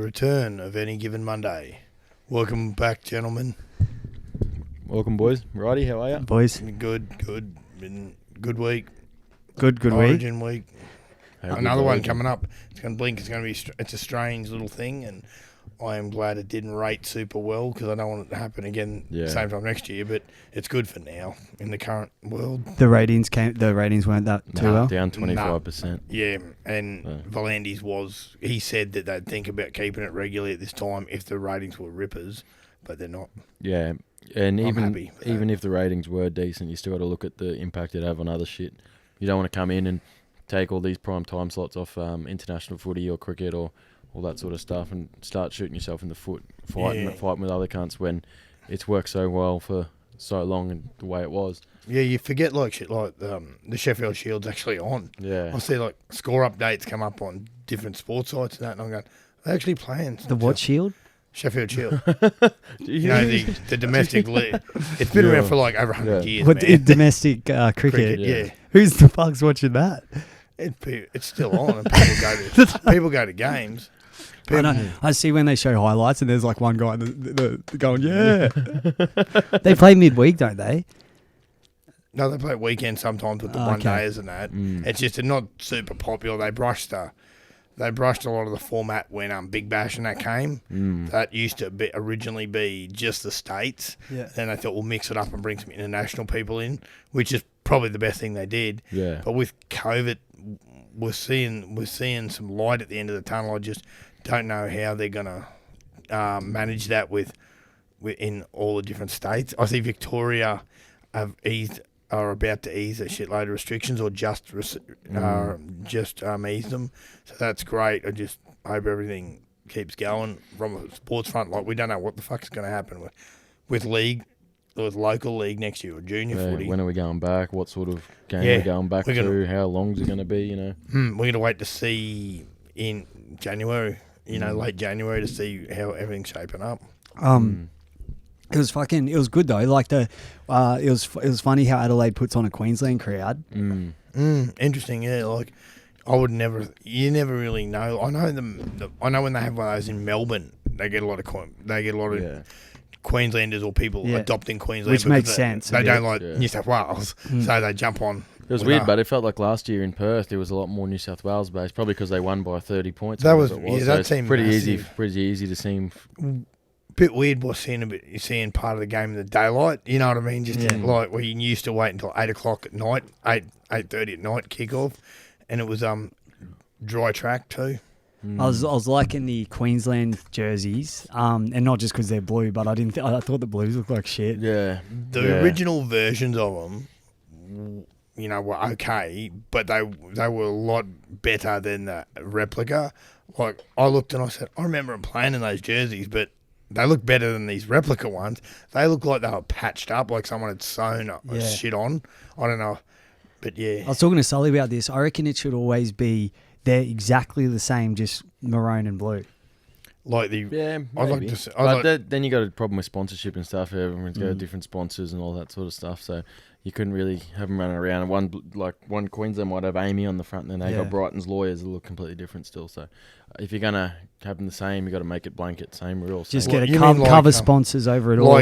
return of Any Given Monday. Welcome back, gentlemen. Welcome, boys. Righty, how are you? Boys. Good. Been good week. Good Origin week. How Another good one Origin? coming up. It's going to blink. It's a strange little thing, and I am glad it didn't rate super well because I don't want it to happen again same time next year. But it's good for now in the current world. The ratings weren't that too well. Down 25%. Yeah, and Volandis he said that they'd think about keeping it regularly at this time if the ratings were rippers, but they're not. Yeah, and happy even if the ratings were decent, you still got to look at the impact it have on other shit. You don't want to come in and take all these prime time slots off international footy or cricket or all that sort of stuff and start shooting yourself in the foot, fighting with other cunts when it's worked so well for so long and the way it was. Yeah, you forget shit like the Sheffield Shield's actually on. Yeah. I see score updates come up on different sports sites and that, and I'm going, they're actually playing. The what Shield? Sheffield Shield. the domestic league. It's been around for over 100 years, What, man. Domestic cricket? Yeah. Who's the fuck's watching that? It's still on, and people go to games. I know. I see when they show highlights, and there's one guy going, yeah. They play midweek, don't they? No, they play weekend sometimes with the one days and that. It's just not super popular. They brushed a lot of the format when Big Bash and that came. That used to originally be just the States. Yeah. Then they thought we'll mix it up and bring some international people in, which is probably the best thing they did. Yeah. But with COVID, we're seeing some light at the end of the tunnel. I just don't know how they're gonna manage that within all the different states. I see Victoria are about to ease a shitload of restrictions or just ease them. So that's great. I just hope everything keeps going from a sports front. We don't know what the fuck's going to happen with local league next year or junior footy. When are we going back? What sort of game are we going back to? How long's it going to be, We're going to wait to see in January, late January to see how everything's shaping up. It was good though. It was funny how Adelaide puts on a Queensland crowd. Interesting, yeah. You never really know. I know when they have one of those in Melbourne, they get a lot of Queenslanders or people adopting Queensland, which makes sense. They don't like New South Wales, so they jump on. It was weird, but it felt like last year in Perth there was a lot more New South Wales based, probably because they won by 30 points. That seemed pretty massive. easy to see. Bit weird was seeing part of the game in the daylight. You know what I mean? Just where you used to wait until 8 o'clock at night, 8:30 at night kickoff, and it was dry track too. I was liking the Queensland jerseys, and not just because they're blue, but I thought the blues looked like shit. Yeah, the original versions of them, were okay, but they were a lot better than the replica. I looked and I said, I remember them playing in those jerseys, but they look better than these replica ones. They look like they were patched up, like someone had sewn shit on. I don't know. But yeah. I was talking to Sully about this. I reckon it should always be, they're exactly the same, just maroon and blue. Maybe. Then you got a problem with sponsorship and stuff. Everyone's got different sponsors and all that sort of stuff. So you couldn't really have them running around. One Queensland might have Amy on the front, and then they got Brighton's lawyers that look completely different still. So if you're gonna have them the same, you got to make it blanket same rule. Just get cover sponsors over it all.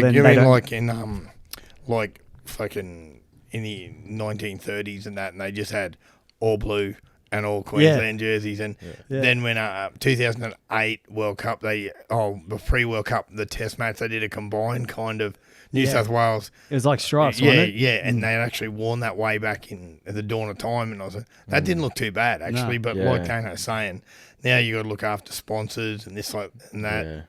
Fucking in the 1930s and that, and they just had all blue and all Queensland jerseys, and then when 2008 World Cup, the pre-World Cup, the Test match, they did a combined kind of New South Wales. It was like stripes, wasn't it? Yeah, and they had actually worn that way back at the dawn of time, and I was like, that didn't look too bad actually, but like Dano's saying, now you got to look after sponsors and this and that. Yeah.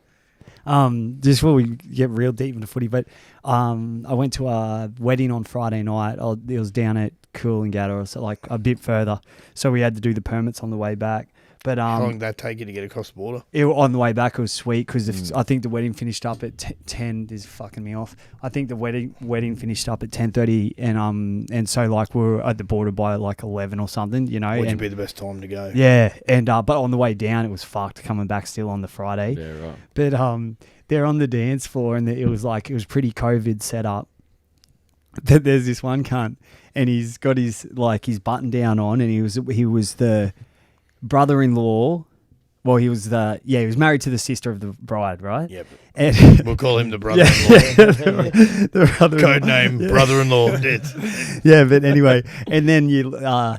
Just before we get real deep into footy, but I went to a wedding on Friday night. It was down at Coolangatta, so a bit further. So we had to do the permits on the way back. But how long did that take you to get across the border? On the way back, it was sweet because I think the wedding finished up at 10. This is fucking me off. I think the wedding finished up at 10:30, and so we were at the border by 11 or something. Which would be the best time to go? Yeah, and but on the way down, it was fucked coming back still on the Friday. Yeah, right. But they're on the dance floor, and it was pretty COVID set up. But there's this one cunt, and he's got his button down on, and he was the brother-in-law Well, he was he was married to the sister of the bride, right? Yep. And We'll call him the brother-in-law. the brother-in-law. Code name, brother-in-law. Yeah, but anyway, and then a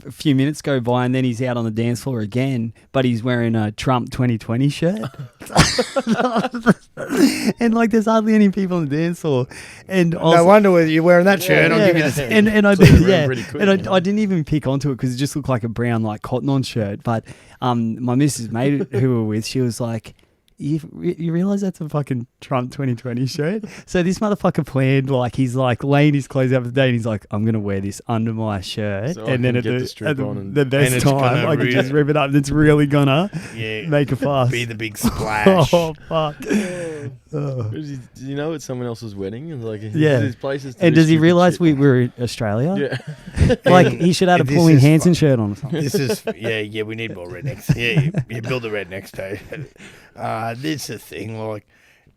few minutes go by, and then he's out on the dance floor again, but he's wearing a Trump 2020 shirt. And like, there's hardly any people on the dance floor. And no wonder whether you're wearing that shirt. I'll give you this. And I I didn't even pick onto it because it just looked like a brown like cotton on shirt. But my missus mate who we were with, she was like, You realize that's a fucking Trump 2020 shirt? So this motherfucker planned, like, he's like laying his clothes out for the day, and he's like, I'm going to wear this under my shirt. So and then at the best time, I can really, just rip it up. And it's really going to make a fuss. Be the big splash. Oh, fuck. Do you know it's someone else's wedding? And like, his places and does he realize we were in Australia? Yeah. Like, he should have had a Pauline Hanson shirt on or something. This is, we need more rednecks. Yeah, you build the rednecks too. This is the thing, like,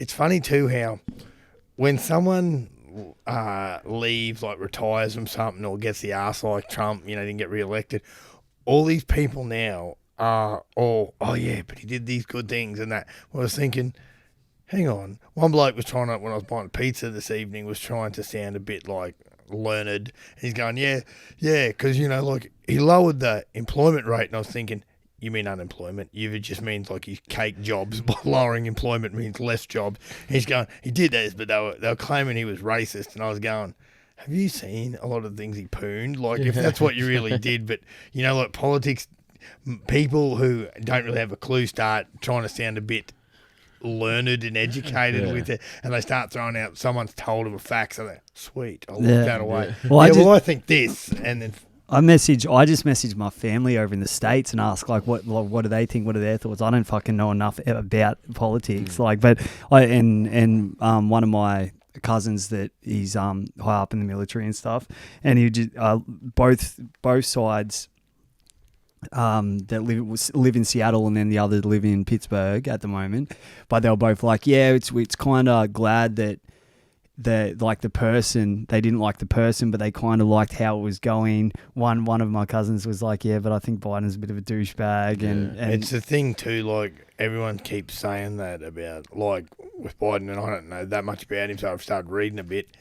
it's funny too how when someone leaves, like retires from something or gets the arse like Trump, didn't get re-elected, all these people now are all, oh yeah, but he did these good things and that. I was thinking, hang on, one bloke was trying to, when I was buying pizza this evening, was trying to sound a bit like learned. He's going, yeah, because, like, he lowered the employment rate, and I was thinking, you mean unemployment? It just means like he's cake jobs. But lowering employment means less jobs. He's going, he did this, but they were claiming he was racist, and I was going, have you seen a lot of things he pooned? Like, if that's what you really did, but like politics, people who don't really have a clue start trying to sound a bit learned and educated with it, and they start throwing out someone's told them a fact, so they're sweet. I'll look that away. Yeah. Well, I think this, and then. I just messaged my family over in the States and asked, like, what do they think? What are their thoughts? I don't fucking know enough about politics. One of my cousins that he's high up in the military and stuff, and he just both sides that live in Seattle, and then the other live in Pittsburgh at the moment. But they were both like, yeah, it's kind of glad that like the person, they didn't like the person, but they kind of liked how it was going. One of my cousins was like, yeah, but I think Biden's a bit of a douchebag. And it's the thing too, like, everyone keeps saying that about, like, with Biden, and I don't know that much about him, so I've started reading a bit.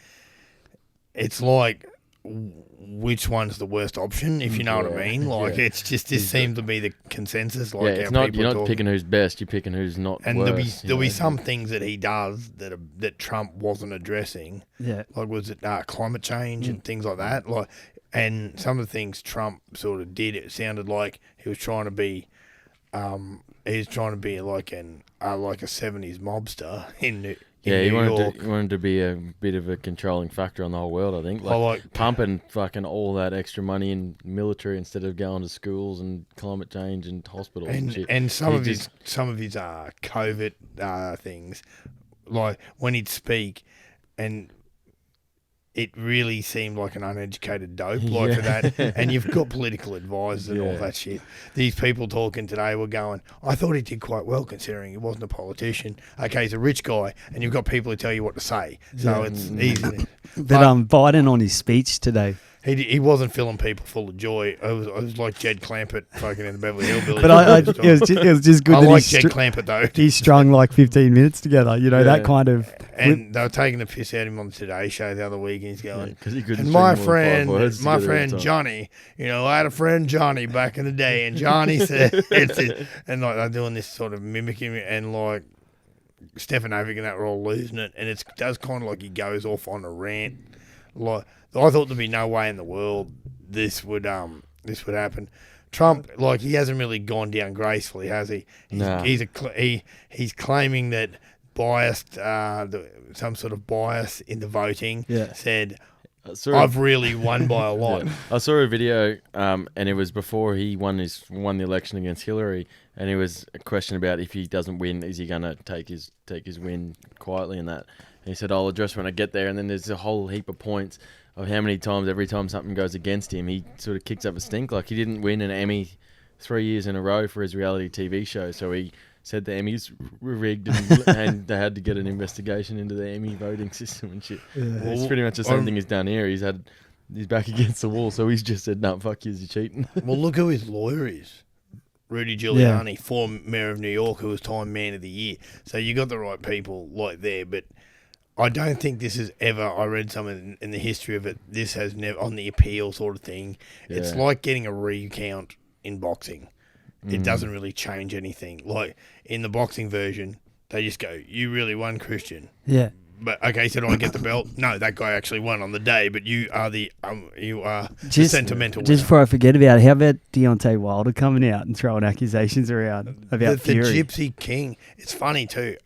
It's like, which one's the worst option, if you know what I mean? Like, it's just, this seems to be the consensus. Like, it's not, you're not picking who's best, you're picking who's not and worse. There'll be some things that he does that Trump wasn't addressing. Yeah. Like, was it climate change and things like that? Like, and some of the things Trump sort of did, it sounded like he was trying to be like a 70s mobster in he New York. wanted to be a bit of a controlling factor on the whole world, I think. Like pumping fucking all that extra money in military instead of going to schools and climate change and hospitals and shit. And some of his COVID things, like when he'd speak, and it really seemed like an uneducated dope, for that. And you've got political advisors and all that shit. These people talking today were going, I thought he did quite well considering he wasn't a politician. Okay, he's a rich guy, and you've got people who tell you what to say. So it's easy. But Biden on his speech today, he wasn't filling people full of joy. It was like Jed Clampett fucking in the Beverly Hillbillies. But it was just good. I like Jed Clampett though. He strung like 15 minutes together. That kind of. And they were taking the piss out of him on the Today Show the other week, and he's going, he couldn't. And my friend Johnny, I had a friend Johnny back in the day, and Johnny said, and like they're doing this sort of mimicking, and like Stefan Avic and that were all losing it, and it does kind of like he goes off on a rant. Like, I thought there'd be no way in the world this would happen. Trump, like, he hasn't really gone down gracefully, has he? He's claiming that biased, some sort of bias in the voting. Said, I've really won by a lot. I saw a video, and it was before he won the election against Hillary, and it was a question about if he doesn't win, is he going to take his win quietly and that. And he said, I'll address when I get there. And then there's a whole heap of points of how many times, every time something goes against him, he sort of kicks up a stink. Like, he didn't win an Emmy 3 years in a row for his reality TV show, so he said the Emmys were rigged and they had to get an investigation into the Emmy voting system and shit. It's pretty much the same thing he's done here. He's back against the wall, so he's just said, no, fuck you, you're cheating. Well, look who his lawyer is. Rudy Giuliani, former mayor of New York, who was Time Man of the Year. So you got the right people like there, but I don't think this has ever. I read something in the history of it. This has never on the appeal sort of thing. Yeah. It's like getting a recount in boxing. It doesn't really change anything. Like in the boxing version, they just go, "You really won, Christian." Yeah. But okay, so do I get the belt? No, that guy actually won on the day. But you are the the sentimental. Just before I forget about it, how about Deontay Wilder coming out and throwing accusations around about Fury? The Gypsy King. It's funny too.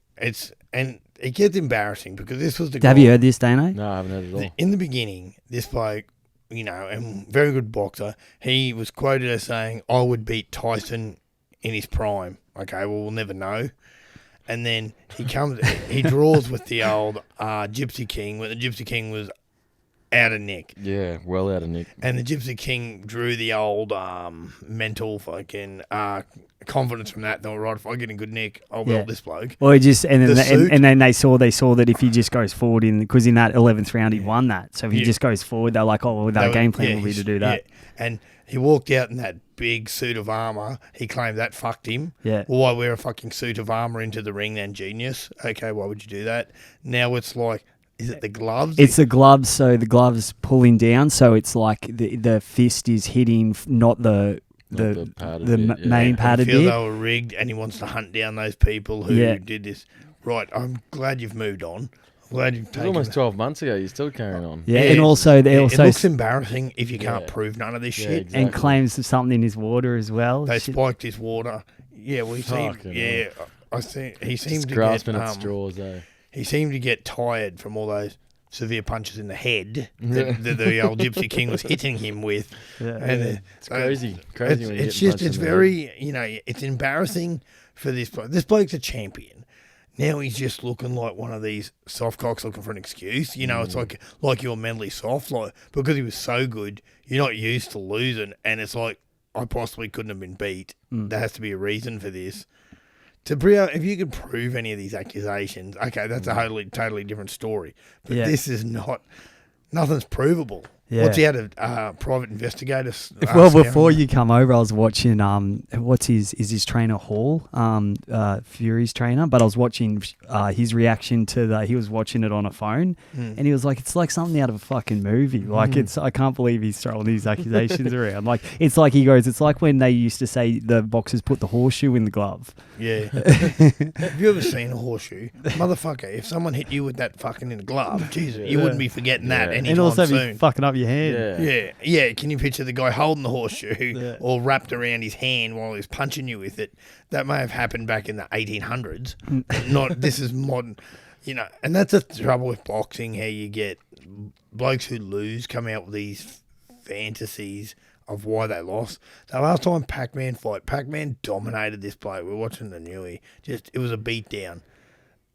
And it gets embarrassing because this was the. Have you heard this, Dano? No, I haven't heard it at all. In the beginning, this bloke, and very good boxer, he was quoted as saying, "I would beat Tyson in his prime." Okay, well, we'll never know. And then he draws with the old Gypsy King when the Gypsy King was out of nick. Yeah, well out of nick. And the Gypsy King drew the old mental fucking confidence from that. They were right, if I get in good nick, I'll belt this bloke. Well, and then they saw that if he just goes forward because in that 11th round he won that. So if he just goes forward, they're like, oh, well, our game plan will be to do that. Yeah. And he walked out in that big suit of armour. He claimed that fucked him. Yeah. Well, why wear a fucking suit of armour into the ring then, genius? Okay, why would you do that? Now it's like, is it the gloves? It's the gloves, so the gloves pulling down, so it's like the fist is hitting not the main padded bit. Feel they were rigged, and he wants to hunt down those people who did this. Right, I'm glad you've moved on. Glad you've taken. It was almost 12 months ago. You're still carrying on. Yeah, and also it looks embarrassing if you can't prove none of this shit. Exactly. And claims something in his water as well. They spiked his water. Yeah, well, he seemed to grasping at straws. He seemed to get tired from all those severe punches in the head that the old Gypsy King was hitting him with. Yeah. And it's crazy. It's very, it's embarrassing for this bloke. This bloke's a champion. Now he's just looking like one of these soft cocks looking for an excuse. It's like you're mentally soft, like because he was so good, you're not used to losing, and it's like I possibly couldn't have been beat. There has to be a reason for this. If you could prove any of these accusations, okay, that's a totally different story. But this is nothing's provable. Yeah. What's he had a private investigator? Before you come over, I was watching is his trainer Hall, Fury's trainer, but I was watching his reaction to he was watching it on a phone, and he was like, it's like something out of a fucking movie. Like I can't believe he's throwing these accusations around. Like it's like he goes, it's like when they used to say the boxers put the horseshoe in the glove. Yeah. Have you ever seen a horseshoe? Motherfucker, if someone hit you with that fucking in a glove, Jesus, you wouldn't be forgetting that anytime soon. And also be fucking up your hand. Yeah. Can you picture the guy holding the horseshoe all wrapped around his hand while he's punching you with it? That may have happened back in the 1800s. This is modern, and that's the trouble with boxing, how you get blokes who lose come out with these fantasies of why they lost. The last time Pac-Man dominated this bloke. We're watching the newie. It was a beatdown.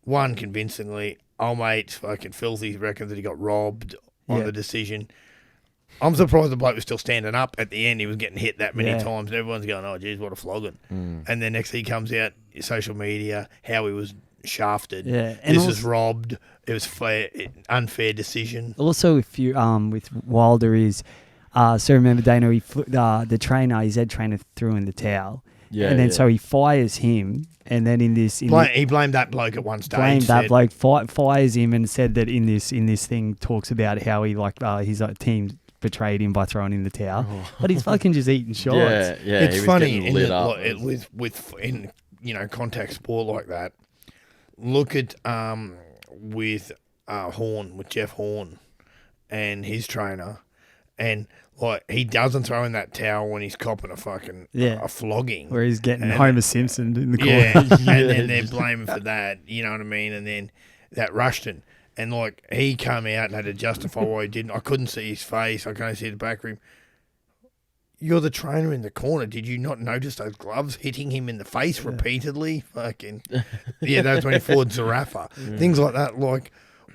Won convincingly. Old mate's fucking filthy. Reckons that he got robbed on the decision. I'm surprised the bloke was still standing up at the end. He was getting hit that many times, and everyone's going, "Oh, geez, what a flogging!" And then next thing he comes out, social media, how he was shafted. Yeah, and this was robbed. It was unfair decision. Also, if you with Wilder is. So remember, Dano, the trainer, his head trainer, threw in the towel. Yeah, and then so he fires him, and then he blamed that bloke at one stage. Fires him, and said that in this thing talks about how he his team betrayed him by throwing in the towel, but he's fucking just eating shots. Yeah, it's funny in contact sport like that. Look at with Jeff Horn, and his trainer. And he doesn't throw in that towel when he's copping a fucking a flogging, where he's getting Homer Simpson in the corner. Yeah, and then they're blaming for that. You know what I mean? And then that Rushton, and he came out and had to justify why he didn't. I couldn't see his face. I could only see the back of him. You're the trainer in the corner. Did you not notice those gloves hitting him in the face repeatedly? Fucking that was when he fought Zarafa. Things like that.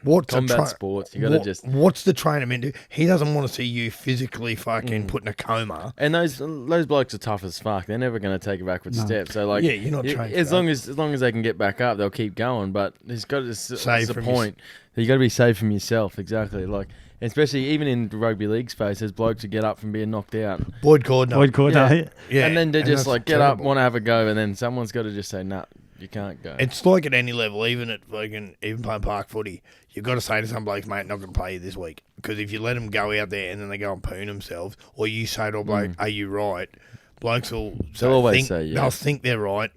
What's combat sports? You got to What's the trainer meant to do? He doesn't want to see you physically fucking put in a coma. And those blokes are tough as fuck. They're never going to take a backward step. So like, you're not trained as long as they can get back up, they'll keep going. But there's got to there's a point that you got to be safe from yourself. Exactly. Like, especially even in the rugby league space, there's blokes who get up from being knocked out. Boyd Cordner. Yeah. And then they just like get up, want to have a go, and then someone's got to just say, nah, you can't go. It's like at any level, even playing park footy, you've got to say to some blokes, mate, not going to play you this week. Because if you let them go out there and then they go and poon themselves, or you say to a bloke, are you right? Blokes will they'll think they're right,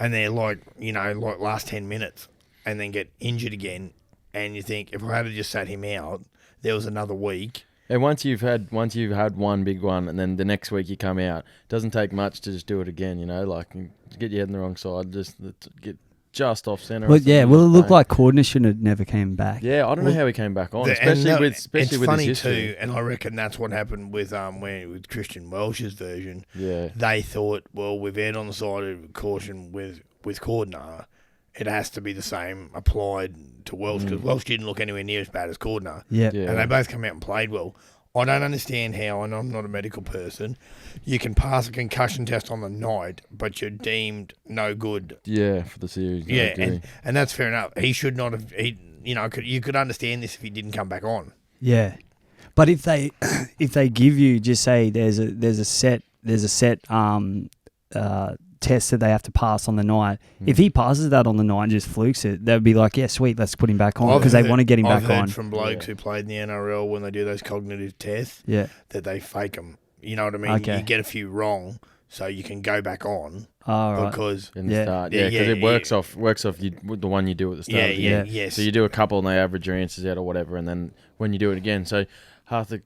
and they're like, like last 10 minutes, and then get injured again. And you think, if I had just sat him out, there was another week. And once you've had one big one, and then the next week you come out, it doesn't take much to just do it again. Like get your head on the wrong side, just get just off centre. Well, it looked like Cordner should have never came back. Yeah, I don't know how he came back on, especially with it's with funny his history. too, and I reckon that's what happened with with Christian Welsh's version. Yeah, they thought, well, we've erred on the side of caution with Cordner. It has to be the same applied to Welsh, because Welsh didn't look anywhere near as bad as Cordner. Yeah. And they both come out and played well. I don't understand how, and I'm not a medical person, you can pass a concussion test on the night, but you're deemed no good. Yeah, for the series. Yeah, and that's fair enough. He should not have. You could understand this if he didn't come back on. Yeah, but if they give you, just say there's a set test that they have to pass on the night. If he passes that on the night and just flukes it, they'd be like, yeah, sweet, let's put him back on, because they want to get him back on. I've heard from blokes who played in the NRL, when they do those cognitive tests, that they fake them. You know what I mean? Okay. You get a few wrong, so you can go back on. Oh, right. Because it works off the one you do at the start of the year. Yes. So you do a couple and they average your answers out or whatever, and then when you do it again, so half the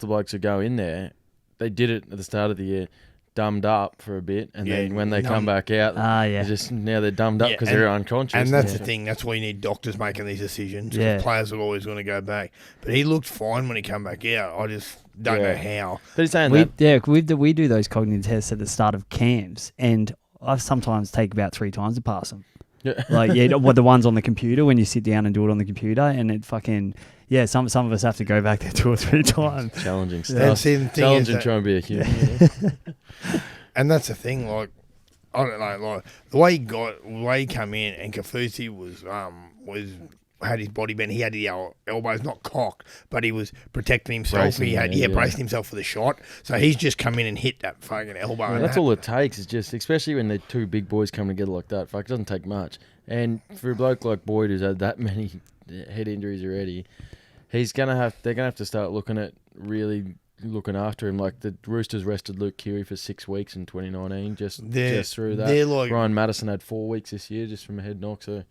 blokes who go in there, they did it at the start of the year, dumbed up for a bit, and then when they come back out, now they're dumbed up because they're unconscious. And that's the thing. That's why you need doctors making these decisions. Yeah. Players are always going to go back. But he looked fine when he came back out. I just don't know how. But he's saying we do those cognitive tests at the start of camps, and I sometimes take about 3 times to pass them. Yeah. Like, the ones on the computer, when you sit down and do it on the computer, and it fucking... Yeah, some of us have to go back there 2 or 3 times. Challenging stuff. And see, the thing challenging is trying to be a human. And that's the thing, like, I don't know, like the way he came in, and Kafusi had his body bent. He had the elbows not cocked, but he was protecting himself. Bracing himself for the shot. So he's just come in and hit that fucking elbow. That's all it takes. Is just, especially when they're 2 big boys coming together like that. Fuck, it doesn't take much. And for a bloke like Boyd, who's had that many head injuries already, they're gonna have to start looking after him. Like the Roosters rested Luke Keary for 6 weeks in 2019, just through that. Ryan Madison had 4 weeks this year just from a head knock. So,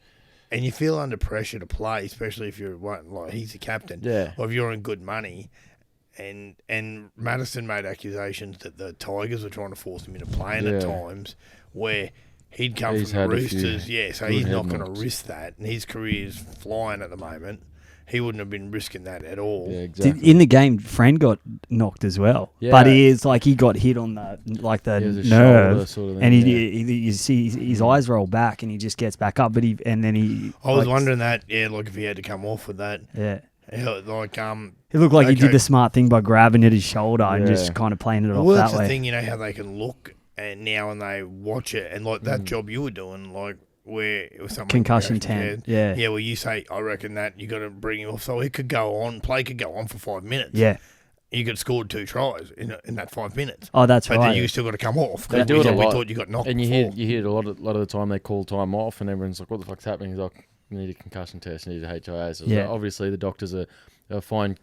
and you feel under pressure to play, especially if you're like he's the captain. Yeah. Or if you're on good money. And Madison made accusations that the Tigers were trying to force him into playing at times, where he'd come from the Roosters. So he's not going to risk that. And his career is flying at the moment. He wouldn't have been risking that at all. Yeah, exactly. In the game, Friend got knocked as well. Yeah. But he got hit on the nerve, sort of thing, and you see his eyes roll back, and he just gets back up. I was wondering that, like if he had to come off with that. Yeah. It looked like he did the smart thing by grabbing at his shoulder and just kind of playing it off that way. Well, that's the thing, how they can look and now and they watch it, and like that job you were doing, like where it was something concussion 10, well, you say, I reckon that you got to bring him off, so it could go on. Play could go on for 5 minutes. Yeah, you could have scored 2 tries in that 5 minutes. Oh, that's right. But then you still got to come off. They do it a lot. We thought you got knocked. And you hear a lot of the time they call time off, and everyone's like, "What the fuck's happening?" He's like, "You need a concussion test. You need a HIA." So like, obviously the doctors are fine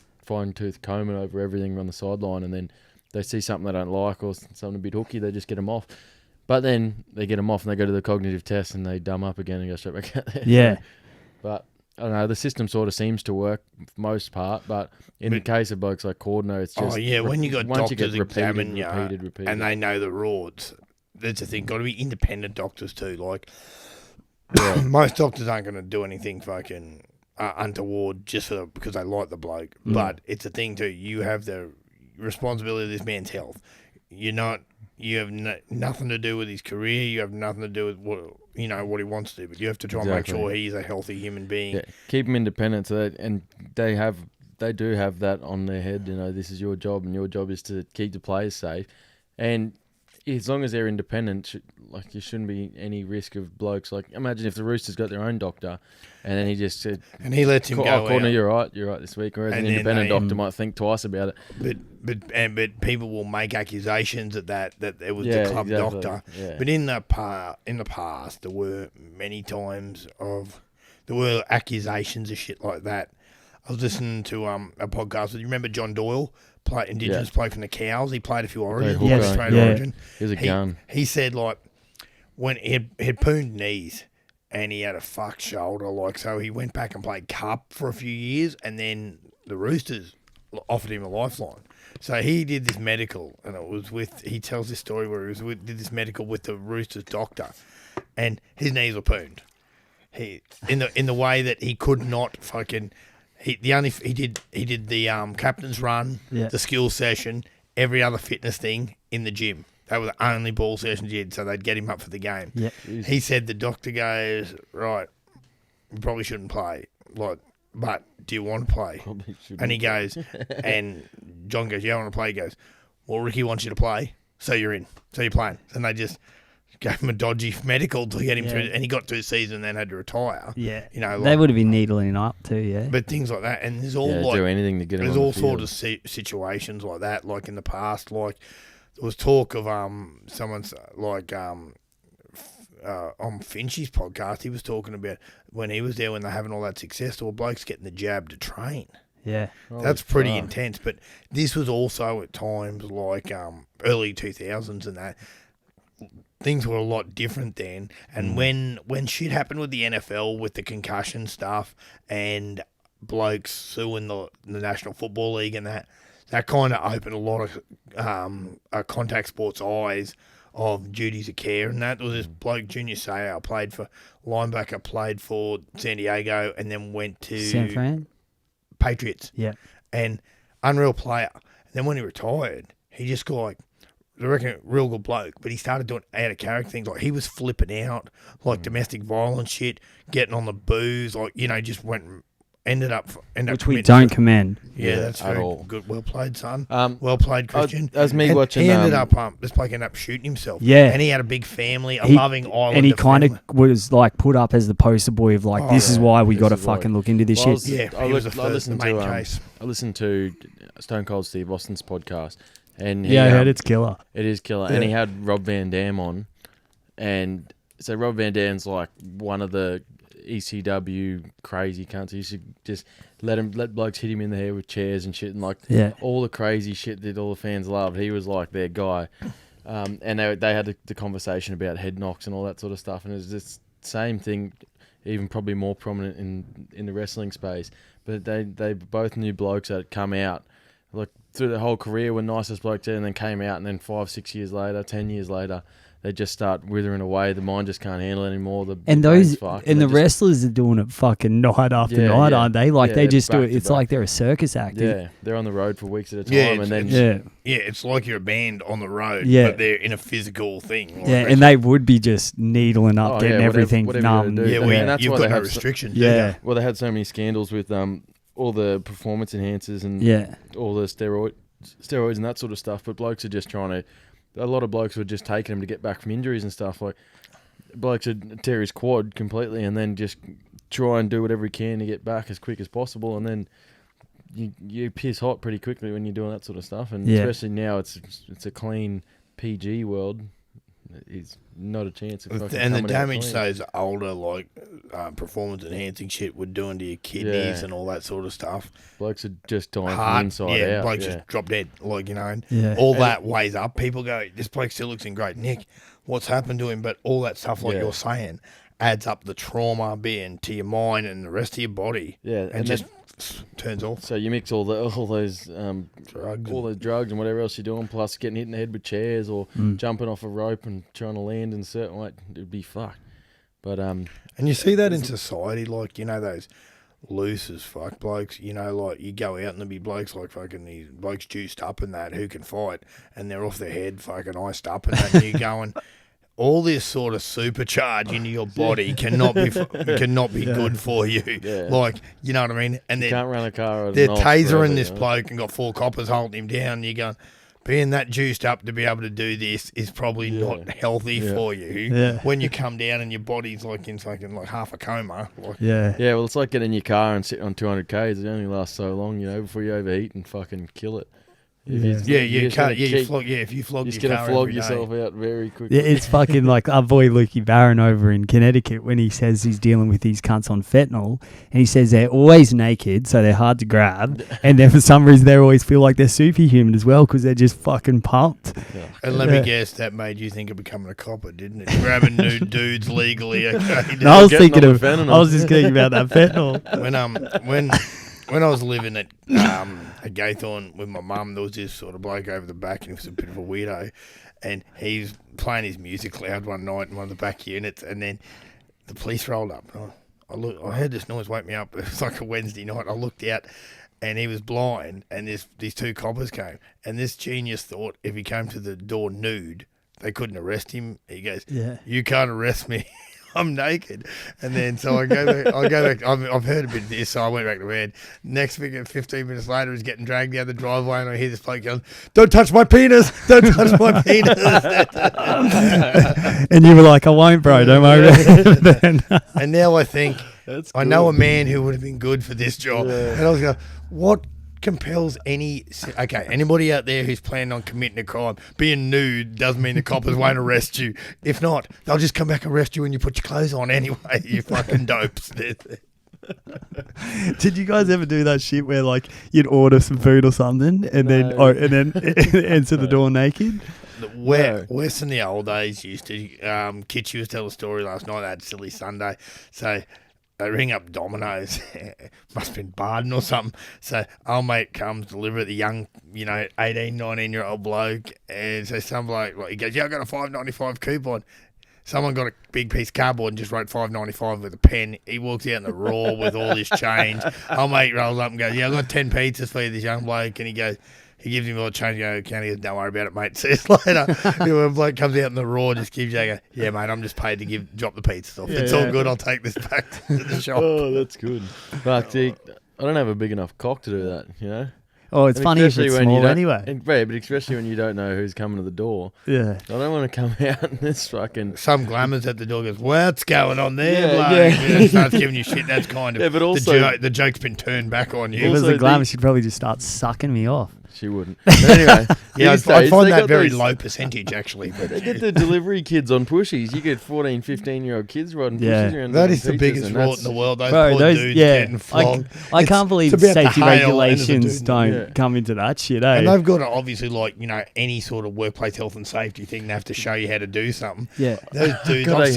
tooth combing over everything on the sideline, and then they see something they don't like or something a bit hooky, they just get them off. But then they get them off and they go to the cognitive test and they dumb up again and go straight back out there. Yeah. But I don't know, the system sort of seems to work for most part, but in the case of blokes like Cordner, it's just... when you got doctors examine you repeated. And they know the roads, that's the thing, got to be independent doctors too. Like, most doctors aren't going to do anything fucking untoward just because they like the bloke. But it's a thing too, you have the responsibility of this man's health. You have nothing to do with his career. You have nothing to do with you know, what he wants to do, but you have to try and make sure he's a healthy human being. Yeah. Keep him independent, and they do have that on their head. You know, this is your job, and your job is to keep the players safe. And as long as they're independent, like, there shouldn't be any risk of blokes. Like, imagine if the Roosters got their own doctor, and then he just said, and he lets him go out. Corner, you're right this week. Whereas an independent doctor might think twice about it. But people will make accusations that it was the club doctor. Yeah. But in the past, there were many times there were accusations of shit like that. I was listening to a podcast. You remember John Doyle? Indigenous play from the Cows. He played a few Origins. Origin. He was a gun. He said, like, when he had pooned knees and he had a fucked shoulder, like, so he went back and played cup for a few years, and then the Roosters offered him a lifeline. So he did this medical, and it was he tells this story where did this medical with the Roosters doctor, and his knees were pooned. In the way that he could not fucking. He did the captain's run, the skill session, every other fitness thing in the gym. They were the only ball sessions he did, so they'd get him up for the game. Yeah. He said the doctor goes, right, you probably shouldn't play, like, but do you want to play? And he goes, and John goes, yeah, I want to play. He goes, well, Ricky wants you to play, so you're in, so you're playing. And they just gave him a dodgy medical to get him through, and he got 2 seasons and then had to retire. Yeah, you know, like, they would have been needling up too. Yeah, but things like that, and there's all do anything to get him. There's all sorts of situations like that. Like in the past, like there was talk of someone's like on Finchie's podcast, he was talking about when he was there when they're having all that success, there were blokes getting the jab to train. Yeah, that's pretty intense. But this was also at times like early 2000s and that. Things were a lot different then, and when shit happened with the NFL with the concussion stuff and blokes suing the National Football League and that kind of opened a lot of contact sports eyes of duties of care, and that was this bloke Junior Seau played for San Diego and then went to San Fran Patriots. Yeah, and unreal player. And then when he retired, he just got like. I reckon real good bloke, but he started doing out of character things. Like he was flipping out, like domestic violence shit, getting on the booze, like, you know, just ended up which we don't commend. Yeah, that's very good. Well played, son. Well played, Christian. As me watching, he ended up this bloke ended up shooting himself. Yeah, and he had a big family, a loving island, and he kind of was like put up as the poster boy of like, this is why we got to fucking look into this shit. I listened to Stone Cold Steve Austin's podcast. And I heard it's killer. It is killer. Yeah. And he had Rob Van Dam on. And so Rob Van Dam's like one of the ECW crazy cunts. He should just let blokes hit him in the head with chairs and shit. And like all the crazy shit that all the fans loved. He was like their guy. And they had the conversation about head knocks and all that sort of stuff. And it was just same thing, even probably more prominent in the wrestling space. But they both knew blokes that had come out. Like through their whole career were nicest blokes there and then came out and then 5, 6 years later, 10 years later, they just start withering away. The mind just can't handle it anymore. The wrestlers are doing it fucking night after night, aren't they? Like they just do it. It's like they're a circus act. Yeah, they're on the road for weeks at a time. It's like you're a band on the road, but they're in a physical thing. Like and they would be just needling up, getting everything numb. And you've got no restrictions. Yeah. Well, they had so many scandals with all the performance enhancers and all the steroids and that sort of stuff. But blokes are just trying to. A lot of blokes were just taking him to get back from injuries and stuff. Like blokes would tear his quad completely and then just try and do whatever he can to get back as quick as possible. And then you piss hot pretty quickly when you're doing that sort of stuff. And especially now, it's a clean PG world. It's not a chance. And the damage those older like performance enhancing shit were doing to your kidneys and all that sort of stuff. Blokes are just dying from inside out. Blokes just drop dead. Like, you know, all that weighs up. People go, this bloke still looks in great nick. What's happened to him? But all that stuff, like you're saying, adds up the trauma being to your mind and the rest of your body. Yeah, and just turns off. So you mix all those drugs and whatever else you're doing, plus getting hit in the head with chairs or jumping off a rope and trying to land in a certain way, it'd be fucked. But and you see that in society, like, you know, those loose as fuck blokes, you know, like you go out and there'll be blokes like fucking these blokes juiced up and that who can fight and they're off their head fucking iced up and that and you're going, all this sort of supercharge into your body cannot be good for you. Yeah. Like, you know what I mean? And you can't run a car. They're tasering this bloke and got 4 coppers holding him down. And you're going, being that juiced up to be able to do this is probably not healthy for you. Yeah. When you come down and your body's like in fucking like half a coma. Like, yeah, well, it's like getting in your car and sitting on 200 k's. It only lasts so long, before you overheat and fucking kill it. If you flog you're just gonna flog yourself out very quickly. Yeah, it's fucking like our boy Lukey Barron over in Connecticut when he says he's dealing with these cunts on fentanyl, and he says they're always naked, so they're hard to grab, and then for some reason they always feel like they're superhuman as well because they're just fucking pumped. Yeah. And let me guess, that made you think of becoming a copper, didn't it? Grabbing nude dudes legally. Okay. No, I was thinking of fentanyl. I was just thinking about that fentanyl. When I was living at Gathorne with my mum, there was this sort of bloke over the back, and he was a bit of a weirdo, and he's playing his music loud one night in one of the back units, and then the police rolled up. I heard this noise wake me up. It was like a Wednesday night. I looked out, and he was blind, and these 2 coppers came, and this genius thought if he came to the door nude, they couldn't arrest him. He goes, "You can't arrest me. I'm naked." And then so I go back. I've heard a bit of this, so I went back to bed. Next thing, 15 minutes later, he's getting dragged down the driveway, and I hear this bloke going, "Don't touch my penis! Don't touch my penis!" And you were like, "I won't, bro. Don't worry." And now I think I know a man who would have been good for this job, and I was going, "What compels anybody out there who's planning on committing a crime, being nude doesn't mean the coppers won't arrest you. If not, they'll just come back and arrest you when you put your clothes on anyway, you fucking dopes." Did you guys ever do that shit where like you'd order some food or something and then enter the door naked? West in the old days used to, Kitchy was telling a story last night, they had Silly Sunday, so they ring up Domino's, must have been Barden or something. So old mate comes, deliver the young, 18, 19-year-old bloke, and so some bloke, he goes, "Yeah, I got a $5.95 coupon." Someone got a big piece of cardboard and just wrote $5.95 with a pen. He walks out in the raw with all this change. Old mate rolls up and goes, "Yeah, I got 10 pizzas for you, this young bloke," and he goes, he gives him all the change. He goes, "Don't worry about it, mate. See you later." A bloke comes out in the raw, just gives you a go, "Yeah, mate, I'm just paid to drop the pizzas off. It's all good. I'll take this back to the shop." Oh, that's good. But I don't have a big enough cock to do that, Oh, it's funny if it's small anyway. But especially when you don't know who's coming to the door. Yeah. I don't want to come out and this fucking... Some glamour's at the door goes, "What's going on there, bloke?" Yeah. Starts giving you shit. That's kind of... but also... The joke's been turned back on you. If it was the glamour, she'd probably just start sucking me off. She wouldn't. But anyway, I find that very low percentage, actually. But they get the delivery kids on pushies. You get 14, 15-year-old kids riding pushies around. That is the biggest rot in the world. Those poor dudes getting flogged. I can't believe safety regulations don't come into that shit, eh? And they've got to obviously, any sort of workplace health and safety thing, they have to show you how to do something. Yeah. Those dudes, I've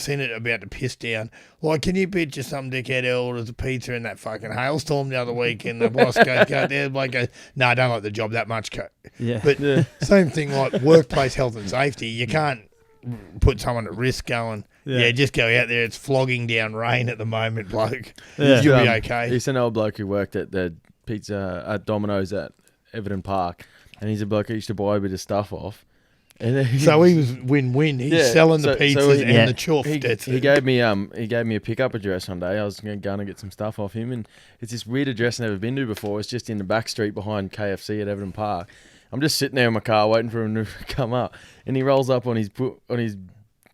seen it about to piss down. Like, can you picture some dickhead who orders a pizza in that fucking hailstorm the other week, and the boss goes, "Go bloke goes, no, I don't like the job that much." Yeah. But same thing like workplace health and safety. You can't put someone at risk going, just go out there. It's flogging down rain at the moment, bloke. Yeah. You'll be okay. He's an old bloke who worked at the pizza at Domino's at Everton Park, and he's a bloke who used to buy a bit of stuff off. And so he was win-win. He's selling the pizzas and the chuff. He gave me a pickup address one day. I was going to get some stuff off him, and it's this weird address I've never been to before. It's just in the back street behind KFC at Everton Park. I'm just sitting there in my car waiting for him to come up, and he rolls up on his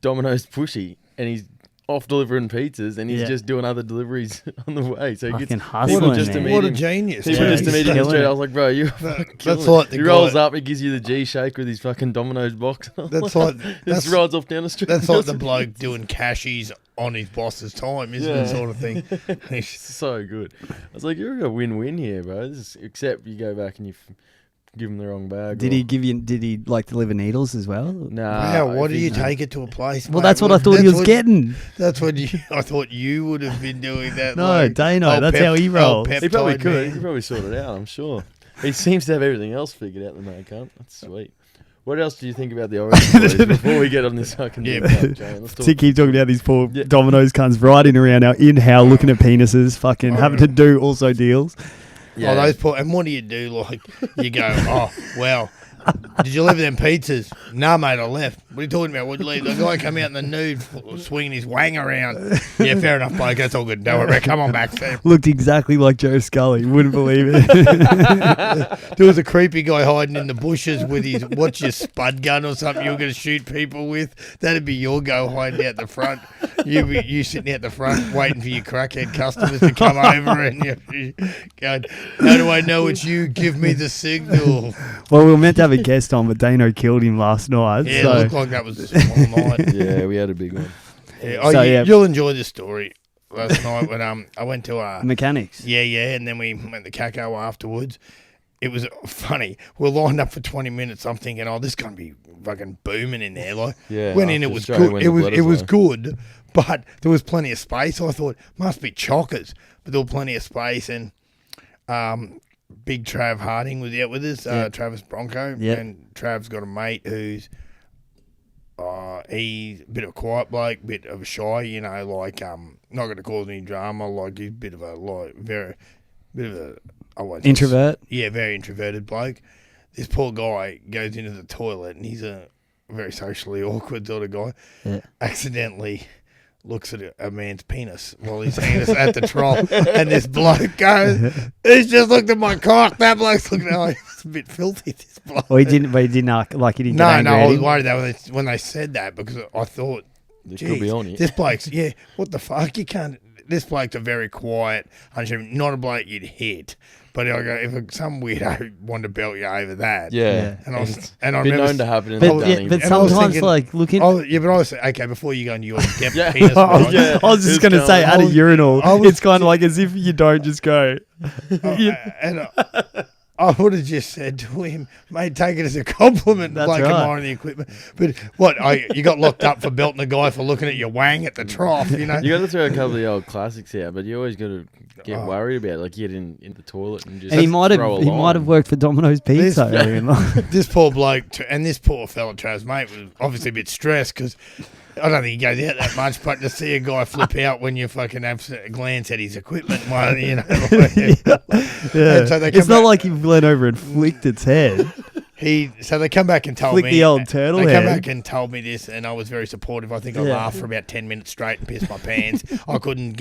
Domino's pushy, and he's off delivering pizzas, and he's just doing other deliveries on the way. So he gets hustling, just to meet what him. A genius! People just to meet him in the street. I was like, "Bro, you fucking that's like he rolls up, he gives you the G shake with his fucking Domino's box. That's like just rides off down the street. That's like the bloke doing cashies on his boss's time, isn't it? Sort of thing. It's so good. I was like, "You're a win-win here, bro." Except you go back and you give him the wrong bag. Did he deliver needles as well? No. Wow, why do you take it to a place? Well, that's what I thought he was getting. That's what I thought you would have been doing that. No, Dano, that's how he rolls. He probably could. He could probably sort it out, I'm sure. He seems to have everything else figured out, the man cunt. That's sweet. What else do you think about the Orange Boys before we get on this fucking to keep talking about these poor Domino's cunts riding around our in-house looking at penises, fucking having to do also deals. Yeah. Oh, those poor, and what do? Like, you go, "Oh, well, Did you leave them pizzas? Nah, mate, I left. What are you talking about? What'd you leave? The guy come out in the nude, swinging his wang around. Yeah, fair enough, bloke. That's all good. Don't worry. Come on back, Sam. Looked exactly like Joe Scully. Wouldn't believe it. There was a creepy guy hiding in the bushes with his, what's your spud gun or something you were going to shoot people with? That'd be your go hiding out the front. You sitting out the front waiting for your crackhead customers to come over and you going, how do I know it's you? Give me the signal. Well, we were meant to have a guest on, but Dano killed him last night. Yeah, so. It looked like that was a small night. Yeah, we had a big one. Yeah. So, you'll enjoy this story. Last night when I went to mechanics. Yeah, and then we went to Caco afterwards. It was funny. We're lined up for 20 minutes. I'm thinking, oh, this is gonna be fucking booming in there. Like, went in, it was good. It was good, but there was plenty of space. So I thought must be chockers, but there was plenty of space. And Big Trav Harding was out with us, Travis Bronco, and Trav's got a mate who's he's a bit of a quiet bloke, bit of a shy, like not going to cause any drama. Like he's a bit of a introvert. Yeah, very introverted bloke. This poor guy goes into the toilet and he's a very socially awkward sort of guy. Yeah. Accidentally looks at a man's penis while he's hanging at the trough, and this bloke goes, he's just looked at my cock. That bloke's looking at it's a bit filthy, this bloke. Well, he didn't like he didn't No, get angry I at was him. worried that when they said that, because I thought, could be on it. This bloke's, what the fuck? You can't, this bloke's a very quiet, not a bloke you'd hit. But I go, if some weirdo wanted to belt you over that, and I been remember known to happen. But sometimes, like looking, but I was okay. Before you go into your depth penis, I was just going to say, at a urinal, it's kind of like as if you don't just go. And I would have just said to him, mate, take it as a compliment, like admiring the equipment. But you got locked up for belting a guy for looking at your wang at the trough, You got to throw a couple of the old classics out, but you always got to get worried about it. Like you get in the toilet and just. And he might have worked for Domino's Pizza. This poor bloke and this poor fella, Trav's mate, was obviously a bit stressed because I don't think he goes out that much, but to see a guy flip out when you fucking have a glance at his equipment, so it's not like you've leaned over and flicked its head. So they come back and told me. Flick the old turtle head. They come back and told me this, and I was very supportive. I think I laughed for about 10 minutes straight and pissed my pants. I couldn't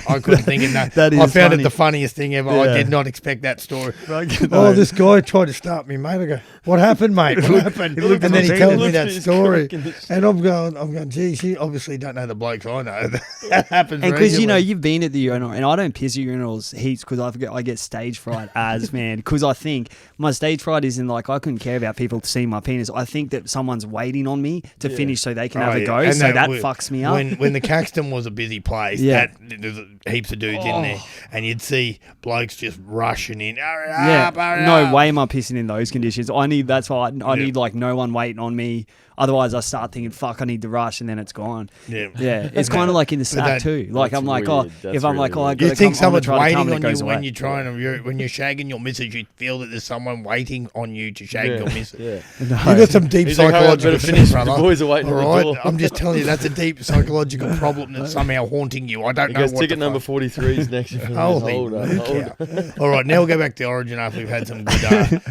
I couldn't think of that. I found it the funniest thing ever. I did not expect that story. This guy tried to start me, mate. I go, what happened, mate? What happened? And then he tells me that story. And I'm going, geez, you obviously don't know the blokes I know. That happens. And because, you've been at the urinal, and I don't piss at urinals heaps because I get stage fright because I think my stage fright is in like, I couldn't care about people seeing my penis. I think that someone's waiting on me to finish so they can have a go. And so that fucks me up. When the Caxton was a busy place, there's heaps of dudes in there, and you'd see blokes just rushing in. No way am I pissing in those conditions. That's why I need like no one waiting on me. Otherwise, I start thinking, "Fuck, I need to rush," and then it's gone. Yeah. It's kind of like in the sack too. Like I'm like, weird. If I'm like, I got you think someone's waiting on you when you're trying to when you're shagging your missus, you feel that there's someone waiting on you to shag your missus. You got some deep psychological shit, brother. The boys are waiting. All right, I'm just telling you, that's a deep psychological problem that's somehow haunting you. I don't know. What ticket number 43 is next. Holy All right, now we'll go back to Origin after we've had some good.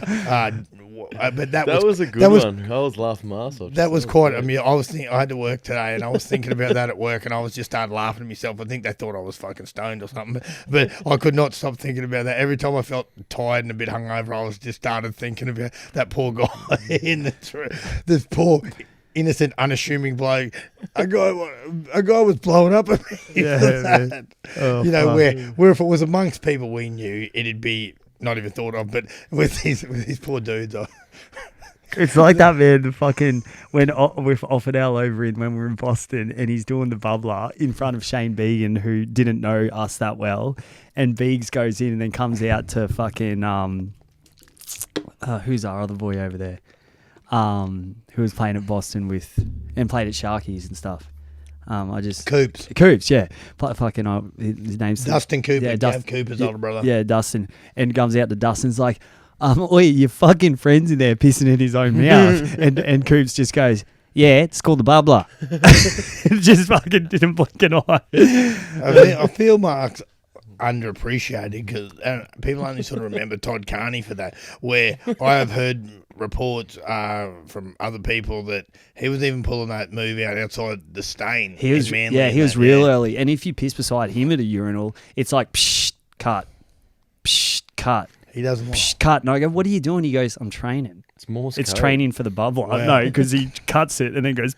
But that was a good one. I was laughing my ass off. That was quite. I mean, I had to work today, and I was thinking about that at work, and I was just started laughing at myself. I think they thought I was fucking stoned or something, but I could not stop thinking about that. Every time I felt tired and a bit hungover, I was just started thinking about that poor guy in this poor innocent, unassuming bloke. A guy was blowing up at me. Where if it was amongst people we knew, it'd be not even thought of. But with these poor dudes, it's like that, man. The fucking when with Offerdale over in when we were in Boston, and he's doing the bubbler in front of Shane Began, who didn't know us that well, and Beegs goes in and then comes out to fucking who's our other boy over there, who was playing at Boston and played at Sharkies and stuff. Coops, yeah. Fucking his name's Dustin Cooper. Yeah, Gav Cooper's older brother. Yeah, Dustin, and comes out to Dustin's like, oi, your fucking friend's in there pissing in his own mouth. and Coops just goes, yeah, it's called the bubbler. Just fucking didn't blink an eye. I feel Mark's underappreciated because people only sort of remember Todd Carney for that. Where I have heard reports from other people that he was even pulling that move out outside the Stain. He was, he was real early. And if you piss beside him at a urinal, it's like psh, cut, psh, cut. He doesn't psh, cut. And I go, what are you doing? He goes, I'm training. It's training for the bubble. Wow. No, because he cuts it and then goes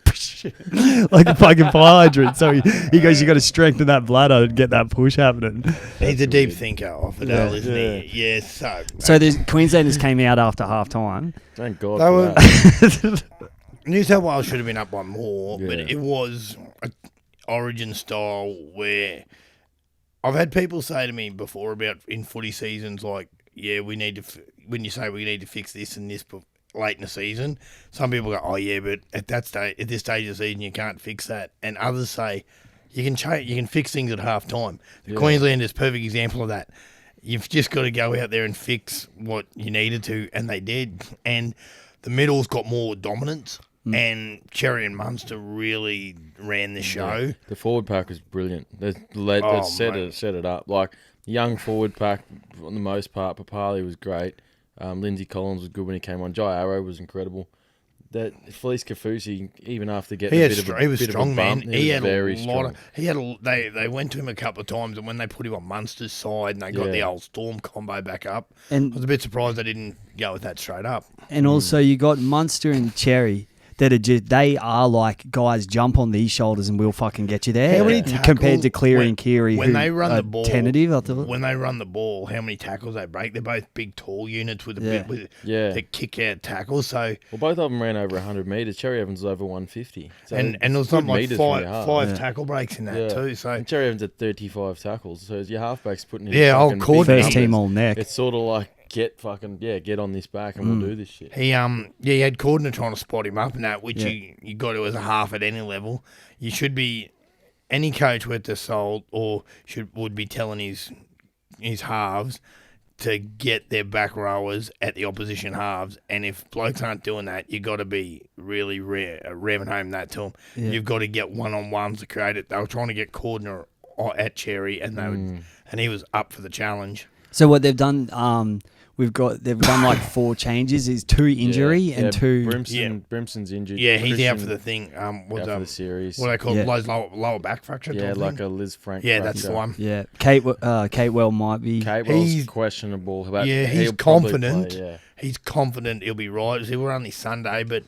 like a fucking fire hydrant. So he goes, you got to strengthen that bladder and get that push happening. He's a deep thinker, Offerdale, isn't he? Yeah. So the Queenslanders came out after half time. Thank God. For that. New South Wales should have been up one more, but it was an Origin style where I've had people say to me before about in footy seasons like, yeah, we need to. When you say we need to fix this and this late in the season, some people go, "Oh yeah, but at this stage of the season, you can't fix that." And others say, "You can change. You can fix things at half time." Queensland is a perfect example of that. You've just got to go out there and fix what you needed to, and they did. And the middles got more dominance, and Cherry and Munster really ran the show. Yeah. The forward pack was brilliant. They set it up like young forward pack for the most part. Papali was great. Lindsay Collins was good when he came on. Jai Arrow was incredible. That Felice Kafusi, even after getting a bit of a bump, he had very strong. They went to him a couple of times, and when they put him on Munster's side and they got the old Storm combo back up, I was a bit surprised they didn't go with that straight up. And also you got Munster and Cherry that are just, they are like, guys, jump on these shoulders and we'll fucking get you there. How many tackles, compared to Cleary and Keary, when they run the ball, tentative, I thought. When they run the ball, how many tackles they break? They're both big, tall units with the kick-out tackles. So, both of them ran over 100 metres. Cherry Evans was over 150. So and there was something like five tackle breaks in that too. So and Cherry Evans had 35 tackles. So as your halfbacks putting in first team all neck. It's sort of like, get on this back and we'll do this shit. He had Cordner trying to spot him up and that, which you got to as a half at any level. You should be, any coach worth their salt would be telling his halves to get their back rowers at the opposition halves, and if blokes aren't doing that, you got to be really revving home that to them. Yeah. You've got to get one-on-ones to create it. They were trying to get Cordner at Cherry, and and he was up for the challenge. So what they've done, they've done like 4 changes. Is 2 injury and 2. Brimson's injured. Yeah, he's out for the thing. For the series. What do they call it? Lower back fracture. Yeah, like a Liz Frank. Yeah, fracture. that's the one. Yeah, Catewell might be. Catewell's questionable. He's confident. He's confident he'll be right. It was only Sunday, but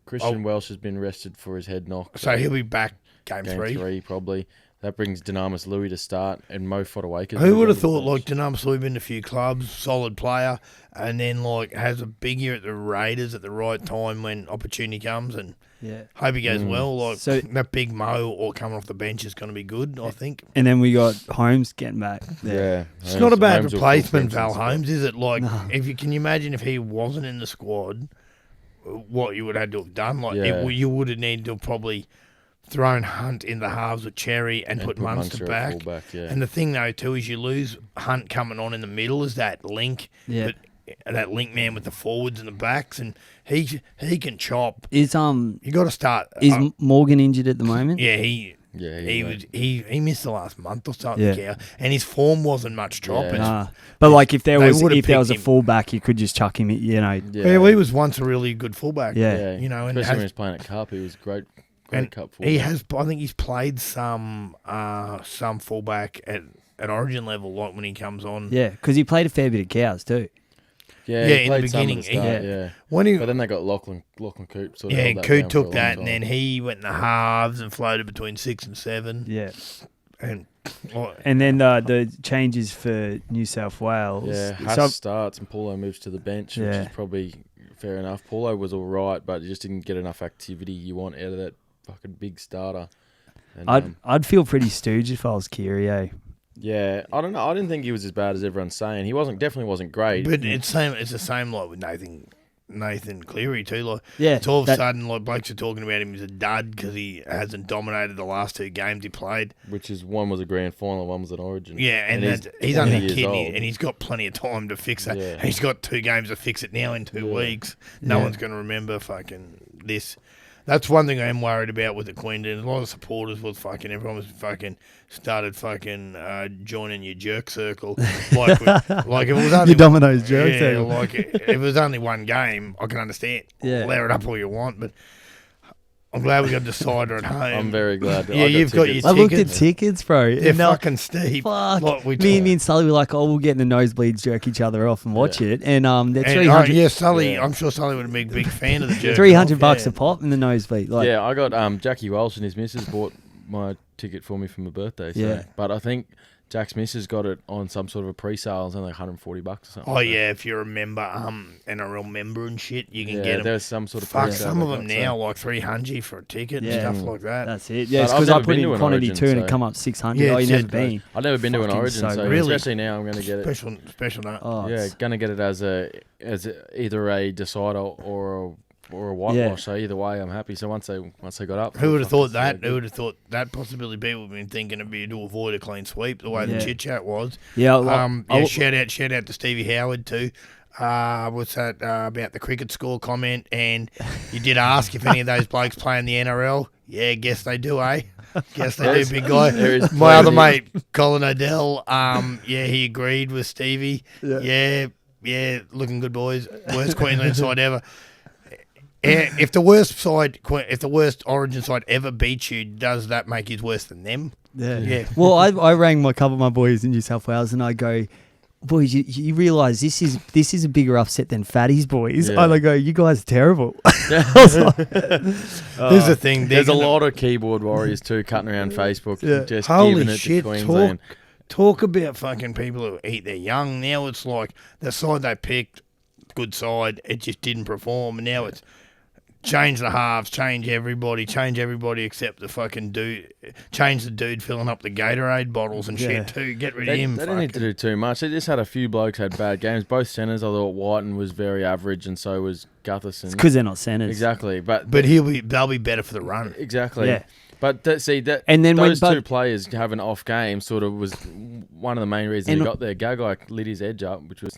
Christian Welsh has been rested for his head knock. So he'll be back game 3. 3 probably. That brings Dynamis Louis to start and Mo Fodawaker. Who would have thought, like, Dynamis Louis been to a few clubs, solid player, and then, like, has a big year at the Raiders at the right time when opportunity comes, and hope he goes well. Like, so that big Mo or coming off the bench is going to be good, I think. And then we got Holmes getting back there. Yeah. It's not a bad replacement, Val Holmes, is it? Like, can you imagine if he wasn't in the squad, what you would have had to have done? Like, you would have needed to have probably thrown Hunt in the halves with Cherry and put Munster back. Fullback, And the thing though too is you lose Hunt coming on in the middle as that link, that link man with the forwards and the backs, and he can chop. Is you got to start. Is Morgan injured at the moment? Yeah, he missed the last month or something. Yeah. And his form wasn't much chopping. But like if there was a fullback, you could just chuck him. Yeah, he was once a really good fullback. Yeah, and especially when he was playing at Cup, he was great. And he has, I think he's played some fullback at Origin level, like when he comes on. Yeah, because he played a fair bit of Cows too. Yeah, in the beginning. But then they got Lachlan Coote. Coote took that, and then he went in the halves and floated between 6 and 7. Yeah. And then the changes for New South Wales. Yeah, Haas starts and Paulo moves to the bench, which is probably fair enough. Paulo was all right, but you just didn't get enough activity you want out of that fucking big starter. And, I'd feel pretty stooge if I was Keary. Yeah, I don't know. I didn't think he was as bad as everyone's saying. He definitely wasn't great. But it's the same like with Nathan Cleary too. Like, it's all of a sudden like blokes are talking about him as a dud because he hasn't dominated the last 2 games he played. Which is one was a grand final, one was an Origin. Yeah, and he's only a kid, and he's got plenty of time to fix that. Yeah. He's got 2 games to fix it now in 2 weeks. No one's going to remember fucking this. That's one thing I am worried about with the Queensland. A lot of supporters was everyone was started joining your jerk circle. Like if it was only your Domino's jerk yeah, circle. like if it was only one game, I can understand. Yeah. Layer it up all you want, but I'm glad we got the cider at home. I'm very glad. Yeah, you've got your I looked at tickets, bro. They're fucking steep. Fuck. Like Me and Sully were like, we'll get in the nosebleeds, jerk each other off and watch it. And they're and, 300. yeah, Sully. Yeah. I'm sure Sully would have been a big fan of the jerk. $300 a pop in the nosebleed. Like, I got Jackie Welsh and his missus bought my ticket for me for my birthday. So. Yeah. But I think Jack's missus got it on some sort of a pre-sale. It's only $140 or something. Oh yeah, if you're a member, NRL member and shit, you can get them. There's some sort of fuck. Some of them now like $300 for a ticket and stuff like that. That's it. Yeah, because I put in quantity too and it come up $600. Yeah, you've never been. I've never been to an Origin, so really? especially now I'm going to get it. Special note. Oh, going to get it as either a decider or a whitewash. So either way, I'm happy. So once they got up, who would have thought that? Who would have thought that possibility? People have been thinking it'd be to avoid a clean sweep. The way the chit chat was. Yeah. Shout out to Stevie Howard too. What's that about the cricket score comment? And you did ask if any of those blokes play in the NRL. Yeah, guess they do, eh? Guess they do, big guy. My other mate, Colin Odell. He agreed with Stevie. Yeah, looking good, boys. Worst Queensland side ever. If the worst Origin side ever beats you, does that make it worse than them? Yeah. Well, I rang a couple of my boys in New South Wales and I go, boys, you realise this is a bigger upset than Fatty's boys. Yeah. And I go, you guys are terrible. Here's the thing. There's a lot of keyboard warriors too cutting around Facebook. Just holy giving it shit, to Queensland. Talk about fucking people who eat their young. Now it's like the side they picked, good side, it just didn't perform. And now it's change the halves, change everybody except the fucking dude. Change the dude filling up the Gatorade bottles and shit too. Get rid of him. They didn't need to do too much. They just had a few blokes had bad games. Both centres, I thought Whiten was very average, and so was Gutherson. It's because they're not centres. Exactly, but they'll be better for the run. Exactly. Yeah. But and then those two players having off game sort of was one of the main reasons he got there. Gagai lit his edge up, which was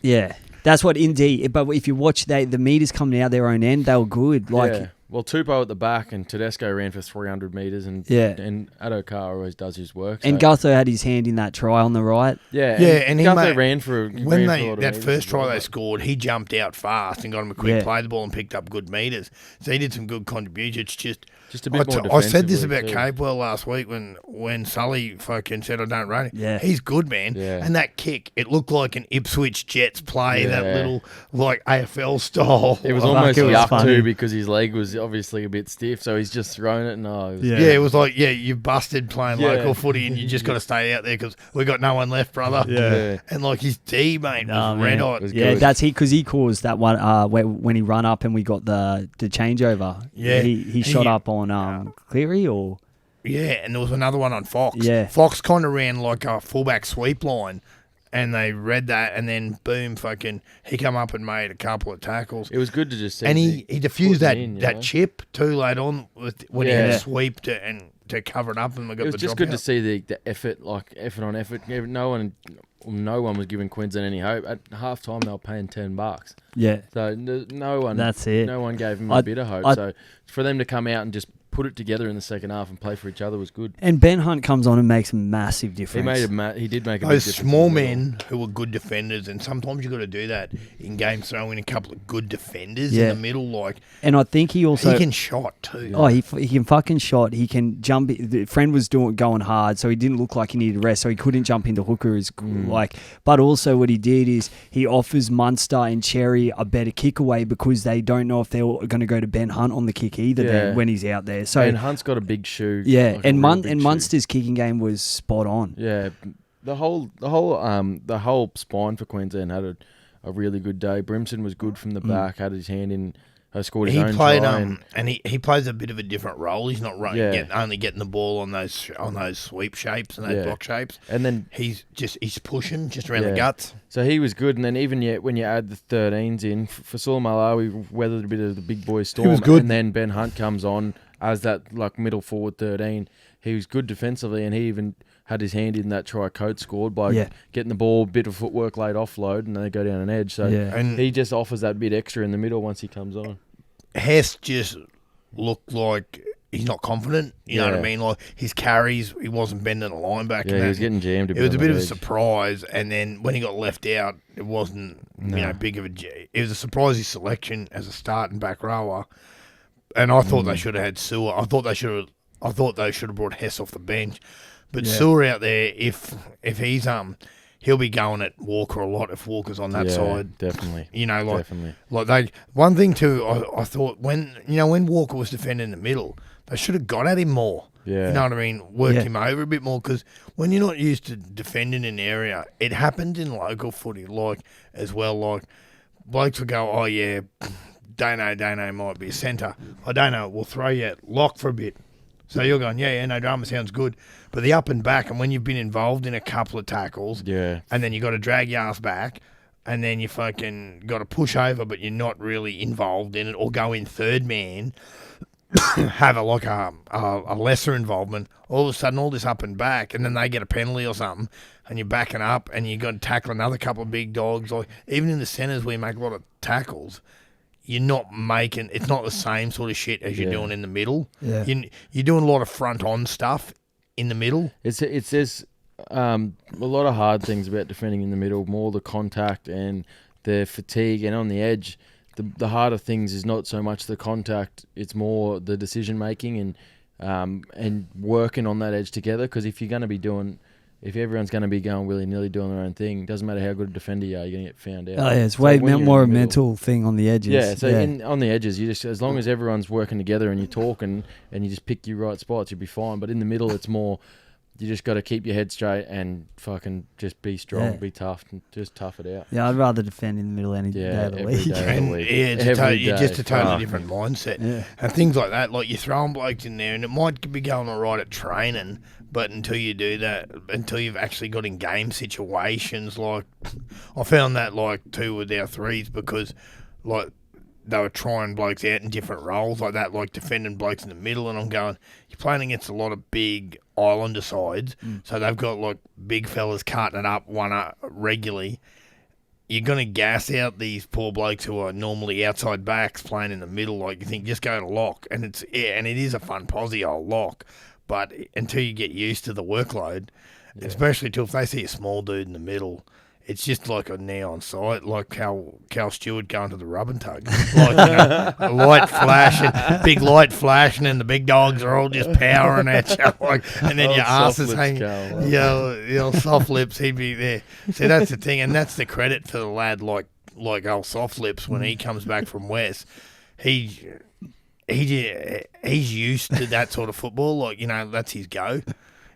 that's what indeed. But if you watch the meters coming out their own end, they were good. Well, Tupou at the back and Tedesco ran for 300 metres and Adokar always does his work. So. And Gutho had his hand in that try on the right. And Gutho ran for that first try they scored, he jumped out fast and got him a quick play the ball and picked up good metres. So he did some good contributions. Just a bit more defensively. I said this about Capewell last week when Sully fucking said I don't rate it. Yeah. He's good, man. Yeah. And that kick, it looked like an Ipswich Jets play, that little like AFL style. It was almost yuck too because his leg was obviously a bit stiff, so he's just thrown it and it was like, you busted playing local footy and you just got to stay out there because we got no one left, brother. Yeah. And like his D, mate, was red hot. That's because he caused that one when he run up and we got the changeover. Yeah. He shot up on Cleary or... Yeah, and there was another one on Fox. Yeah. Fox kind of ran like a fullback sweep line, and they read that, and then boom, he come up and made a couple of tackles. It was good to just see. And he diffused that chip too late on when he had sweep to cover it up, and we got the drop. It was just good to see the effort, effort on effort. No one was giving Queensland any hope. At half time, they were paying $10. Yeah. So no one. That's it. No one gave him a bit of hope. So for them to come out and just put it together in the second half and play for each other was good. And Ben Hunt comes on and makes a massive difference. He did make a big Those difference. small men who were good defenders, and sometimes you've got to do that in games, throw in a couple of good defenders in the middle. And I think he can shot too. Oh, he can fucking shot. He can jump. The friend was going hard, so he didn't look like he needed rest, so he couldn't jump into hooker But also what he did is he offers Munster and Cherry a better kick away because they don't know if they're going to go to Ben Hunt on the kick either then when he's out there. So Ben Hunt's got a big shoe. Yeah, and Munster's kicking game was spot on. Yeah, the whole spine for Queensland had a really good day. Brimson was good from the back, had his hand in. Scored his own played, try and he plays a bit of a different role. He's not only getting the ball on those sweep shapes and those block shapes. And then he's pushing just around the guts. So he was good. And then even when you add the 13s in for Saul Malawi, weathered a bit of the big boy storm. He was good. And then Ben Hunt comes on as that middle forward 13. He was good defensively, and he even had his hand in that try Coates scored by getting the ball, bit of footwork late offload, and then they go down an edge. So and he just offers that bit extra in the middle once he comes on. Hess just looked like he's not confident. You know what I mean? Like his carries, he wasn't bending the line back. Yeah, he was getting jammed. It was a bit of a surprise, and then when he got left out, it wasn't big of a. It was a surprising selection as a starting back rower, and I thought they should have had Sewer. I thought they should have brought Hess off the bench, but Sewer out there, if he's he'll be going at Walker a lot if Walker's on that side. Definitely. You know, like definitely. Like they one thing too, I thought when Walker was defending in the middle, they should have got at him more. Yeah. You know what I mean? Worked him over a bit more, because when you're not used to defending an area, it happens in local footy as well. Like blokes will go, oh yeah, Dano might be a centre. I don't know. We'll throw you at lock for a bit. So you're going, yeah, no drama, sounds good. But the up and back, and when you've been involved in a couple of tackles, and then you got to drag your ass back, and then you fucking got to push over, but you're not really involved in it, or go in third man, have a lesser involvement. All of a sudden, all this up and back, and then they get a penalty or something, and you're backing up, and you got to tackle another couple of big dogs. Like even in the centres where you make a lot of tackles, you're not making. It's not the same sort of shit as you're doing in the middle. Yeah. You're doing a lot of front on stuff in the middle. There's a lot of hard things about defending in the middle. More the contact and the fatigue, and on the edge, the harder things is not so much the contact. It's more the decision making and working on that edge together. Because if everyone's going to be going willy-nilly doing their own thing, it doesn't matter how good a defender you are, you're going to get found out. Oh, yeah, it's way more a mental thing on the edges. Yeah, so on the edges, you just, as long as everyone's working together and you talk and you just pick your right spots, you'll be fine. But in the middle, it's more, you just got to keep your head straight and fucking just be strong, be tough, and just tough it out. Yeah, I'd rather defend in the middle any day of the week. It's just a totally different mindset. Yeah. And things like that, like you're throwing blokes in there, and it might be going all right at training, but until you do that, until you've actually got in game situations, like I found that too with our threes, because they were trying blokes out in different roles like that, like defending blokes in the middle, and I'm going, you're playing against a lot of big Islander sides, so they've got big fellas carting it up regularly. You're going to gas out these poor blokes who are normally outside backs playing in the middle. Like you think, just go to lock, and it is a fun posse, old lock. But until you get used to the workload, especially if they see a small dude in the middle, it's just like a neon sight, like Cal Stewart going to the rub and tug. A light flashing, big light flashing, and the big dogs are all just powering at you. And then your ass is hanging. Your soft lips, he'd be there. See, that's the thing, and that's the credit for the lad like old soft lips when he comes back from West. He's used to that sort of football. That's his go.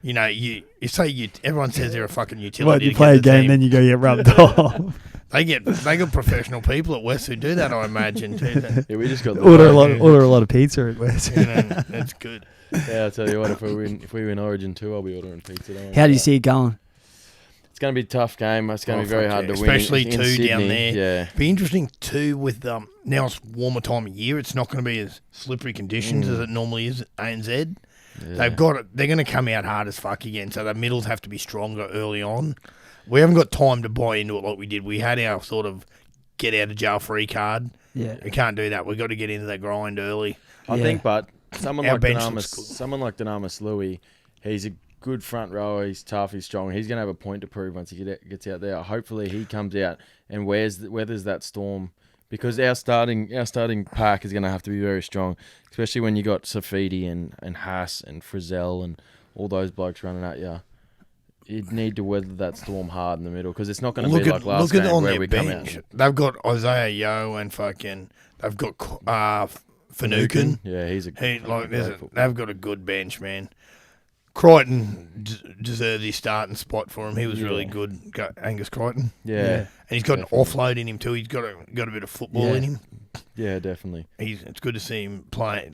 Everyone says they're a fucking utility. Well, you play a game, then you go get rubbed off. They got professional people at West who do that, I imagine. Too. Yeah, we just got order a lot of pizza at West. That's good. Yeah, I'll tell you what, if we win Origin 2, I'll be ordering pizza. How do you see it going? It's going to be a tough game. It's going to be very hard to win. Especially two Sydney, down there. Yeah. Be interesting too with now it's warmer time of year. It's not going to be as slippery conditions as it normally is at ANZ. Yeah. They're going to come out hard as fuck again, so the middles have to be stronger early on. We haven't got time to buy into it like we did. We had our sort of get out of jail free card. Yeah. We can't do that. We've got to get into that grind early. I think, but someone like Dynamis Louis, he's a good front rower. He's tough. He's strong. He's going to have a point to prove once he gets out there. Hopefully, he comes out and weathers that storm, because our starting pack is going to have to be very strong, especially when you got Safidi and Haas and Frizzell and all those blokes running at you. You'd need to weather that storm hard in the middle, because it's not going to be like last game where we come out. They've got Isaiah Yeo and they've got Finucane. Yeah, they've got a good bench, man. Crichton deserves his starting spot for him. He was really good, Angus Crichton. Yeah. And he's got an offload in him too. He's got a bit of football in him. Yeah, definitely. It's good to see him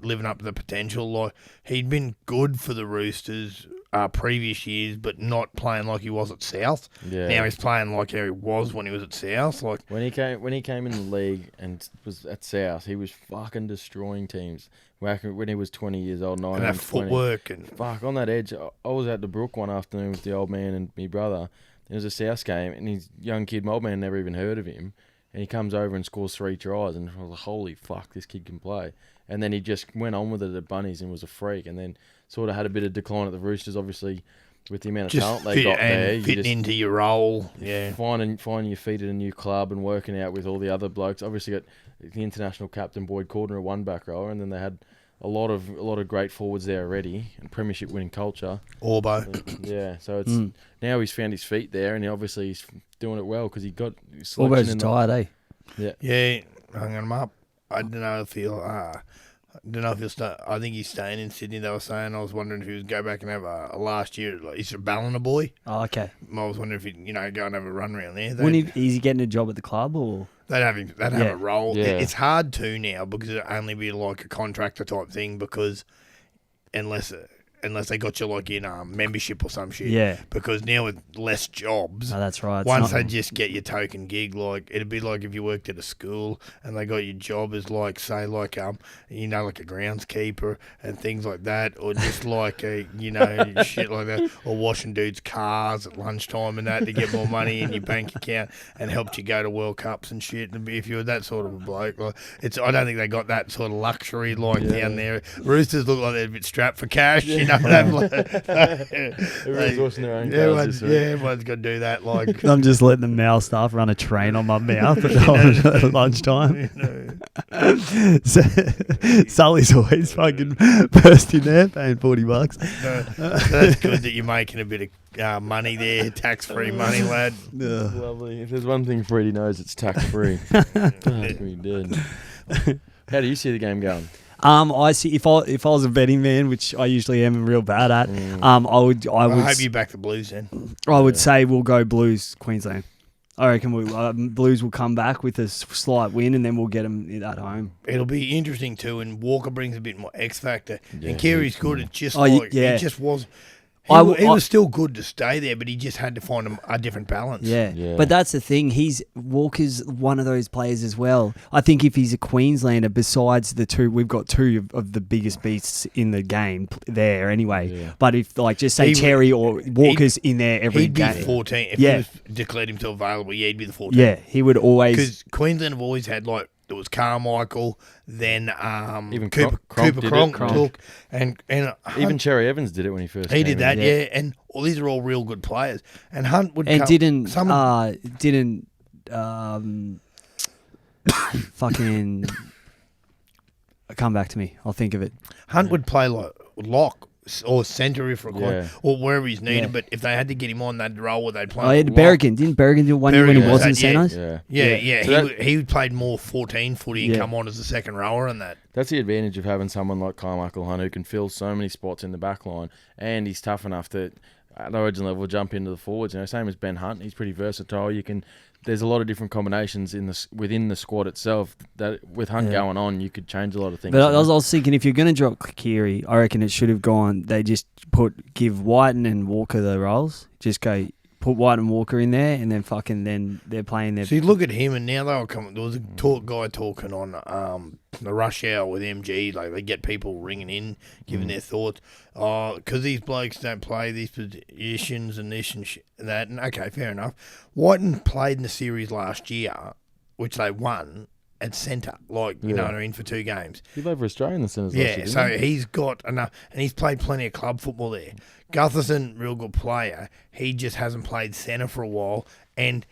living up to the potential. He'd been good for the Roosters previous years, but not playing like he was at South. Yeah. Now he's playing like how he was when he was at South. When he came in the league and was at South, he was fucking destroying teams. When he was 20 years old, 19, and that footwork and fuck on that edge. I was at the Brook one afternoon with the old man and my brother. It was a South game, and his young kid, my old man, never even heard of him. and he comes over and scores 3 tries, and I was like, holy fuck, this kid can play. And then he just went on with it at Bunnies and was a freak, and then sort of had a bit of decline at the Roosters, obviously, with the amount of talent they got there. Fitting into your role, finding your feet at a new club and working out with all the other blokes. Obviously got the international captain Boyd Cordner at one back rower, and then they had a lot of great forwards there already, and premiership winning culture. Orbo. So it's now he's found his feet there, and obviously he's doing it well because he got selection. Orbo's retired, eh? Yeah, hung him up. I don't know if he'll. Start. I think he's staying in Sydney. They were saying. I was wondering if he would go back and have a last year. Like, he's a Ballina boy. Oh, okay. I was wondering if he'd go and have a run around there. Is he getting a job at the club or? They'd have him. They'd have a role. Yeah. It's hard to now because it'd only be like a contractor type thing because unless they got you like in membership or some shit. Yeah. Because now with less jobs. Oh, that's right. Once they just get your token gig, like it'd be like if you worked at a school and they got your job as like say like like a groundskeeper and things like that, or just like a shit like that, or washing dudes' cars at lunchtime and that to get more money in your bank account and helped you go to World Cups and shit. And if you were that sort of a bloke, like I don't think they got that sort of luxury down there. Roosters look like they're a bit strapped for cash, Everyone's washing their own cars. Everyone's got to do that. Like I'm just letting the male staff run a train on my mouth at lunchtime. So, Sully's always fucking first in there, paying $40. That's good that you're making a bit of money there, tax-free money, lad. Lovely. If there's one thing Freddie knows, it's tax-free. We did. How do you see the game going? I see if I was a betting man, which I usually am real bad at, I would. I hope you back the Blues then. I would say we'll go Blues Queensland. I reckon Blues will come back with a slight win, and then we'll get them at home. It'll be interesting too, and Walker brings a bit more X factor. And Keary's good. It just it just was. He was still good to stay there, but he just had to find a different balance. Yeah. But that's the thing. Walker's one of those players as well. I think if he's a Queenslander, besides the two, we've got two of the biggest beasts in the game there anyway. Yeah. But if, just say Terry or Walker's in there every game. He'd be 14. If he was declared himself available, he'd be the 14. Yeah, he would always. Because Queensland have always had, there was Carmichael, then even Cooper Cronk took, and even Cherry Evans did it when he first. He did that, and these are all real good players. And Hunt would didn't fucking come back to me. I'll think of it. Hunt would play like lock or centre if required, or wherever he's needed. Yeah. But if they had to get him on that role where they'd play, he had Berrigan. Didn't Berrigan do one year when he wasn't centre? Yeah. So he played more 14 footy and come on as a second rower and that. That's the advantage of having someone like Carmichael Hunt who can fill so many spots in the back line, and he's tough enough to at the origin level jump into the forwards. Same as Ben Hunt. He's pretty versatile. There's a lot of different combinations within the squad itself that with Hunt going on, you could change a lot of things. But I was thinking, if you're going to drop Kiri, I reckon it should have gone. They just give Whiten and Walker the roles. Just go put White and Walker in there, and then they're playing their. So you look at him, and now they were coming. There was a guy talking on the rush hour with MG. Like they get people ringing in, giving their thoughts. Because these blokes don't play these positions and this and that. And okay, fair enough. Whiten played in the series last year, which they won at centre. In for 2 games. He played for Australia in the centres. Yeah, so he's got enough, and he's played plenty of club football there. Gutherson, real good player. He just hasn't played centre for a while, and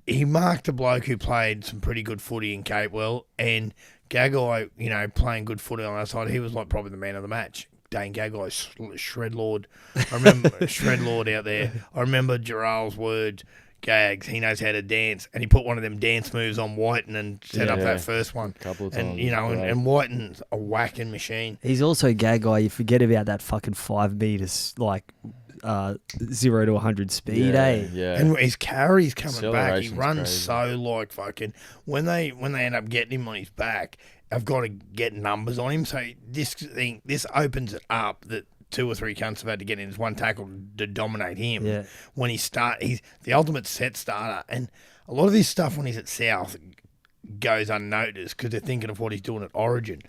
he marked a bloke who played some pretty good footy in Capewell, and Gagai, playing good footy on that side. He was probably the man of the match. Dane Gagai, Shred Lord. I remember Shred Lord out there. I remember Gerald's words. Gags, he knows how to dance, and he put one of them dance moves on Whiten and set up that first one. A couple of times. And Whiten's a whacking machine. He's also Gagai. You forget about that fucking 5 meters, 0 to 100 speed, Yeah. And his carry's coming back. He runs so fucking. When they end up getting him on his back, I've got to get numbers on him. So this opens it up that 2 or 3 cunts have had to get in his one tackle to dominate him. Yeah. When he's the ultimate set starter. And a lot of this stuff when he's at South goes unnoticed because they're thinking of what he's doing at Origin.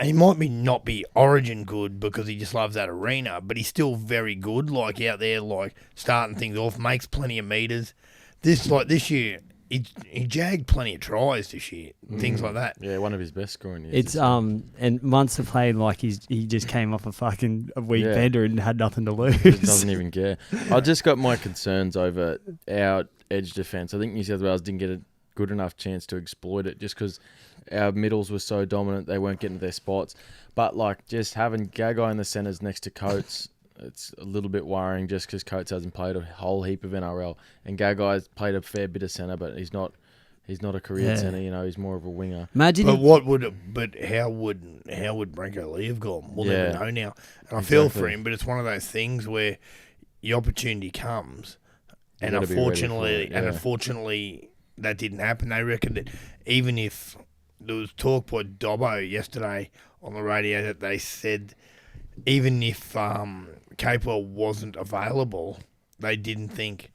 He might not be Origin good because he just loves that arena, but he's still very good, out there, starting things off, makes plenty of meters. This year, he jagged plenty of tries this year, things like that. Yeah, one of his best scoring years. It's and Munster played like he just came off a week bender and had nothing to lose. He doesn't even care. I just got my concerns over our edge defence. I think New South Wales didn't get a good enough chance to exploit it just because our middles were so dominant they weren't getting to their spots. But like just having Gagai in the centres next to Coates, it's a little bit worrying just because Coates hasn't played a whole heap of NRL and Gagai's played a fair bit of centre, but he's not a career centre. You know, he's more of a winger. Imagine. But how would Branko Lee have gone? We'll never know now. And I feel for him, but it's one of those things where the opportunity comes, and unfortunately, that didn't happen. They reckon that even if there was talk by Dobbo yesterday on the radio that they said even if Capewell wasn't available, they didn't think,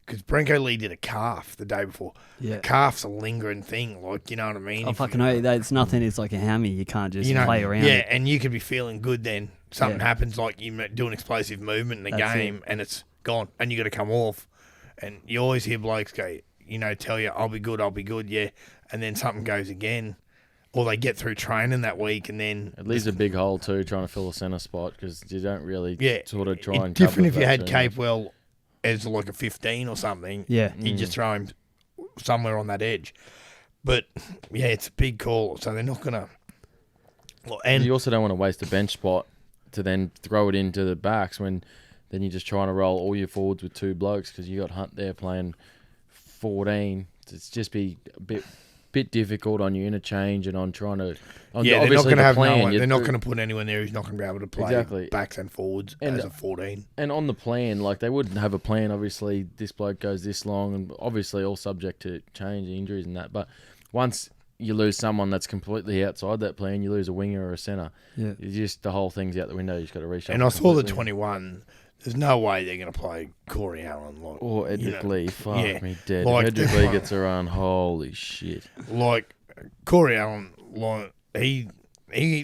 because Branko Lee did a calf the day before. Yeah. A calf's a lingering thing, like, you know what I mean? Oh, fucking know. It's nothing. It's like a hammy. You can't just play around. Yeah, and you could be feeling good then. Something happens, like you do an explosive movement in the game, and it's gone, and you got to come off. And you always hear blokes go, tell you, I'll be good, yeah. And then something goes again. Or they get through training that week and then... It leaves a big hole too, trying to fill a centre spot, because you don't really sort of try and... Different if you had Capewell as like a 15 or something. Yeah. You just throw him somewhere on that edge. But, yeah, it's a big call, so they're not going to... And you also don't want to waste a bench spot to then throw it into the backs when then you're just trying to roll all your forwards with two blokes because you got Hunt there playing 14. It's just be a bit difficult on your interchange and on trying to... they're not going to have they're not going to put anyone there who's not going to be able to play backs and forwards as a 14. And on the plan, like they wouldn't have a plan, obviously, this bloke goes this long and obviously all subject to change, injuries and that. But once you lose someone that's completely outside that plan, you lose a winger or a centre. Yeah. The whole thing's out the window. You just got to reshuffle. And I saw the 21... There's no way they're going to play Corey Allen. Or Edric Lee. Fuck me dead. If Edric Lee gets a run, holy shit. Like, Corey Allen, he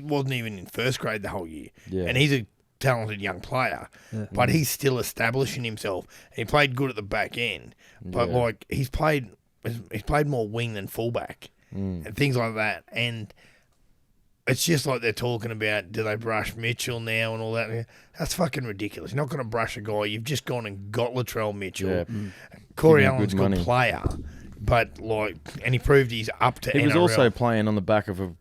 wasn't even in first grade the whole year. Yeah. And he's a talented young player. Yeah. But he's still establishing himself. He played good at the back end. But, he's played more wing than fullback. And things like that. And... it's just like they're talking about, do they brush Mitchell now and all that? That's fucking ridiculous. You're not going to brush a guy. You've just gone and got Latrell Mitchell. Yeah. Corey Allen's a good player, but and he proved he's up to NRL. He was also playing on the back of a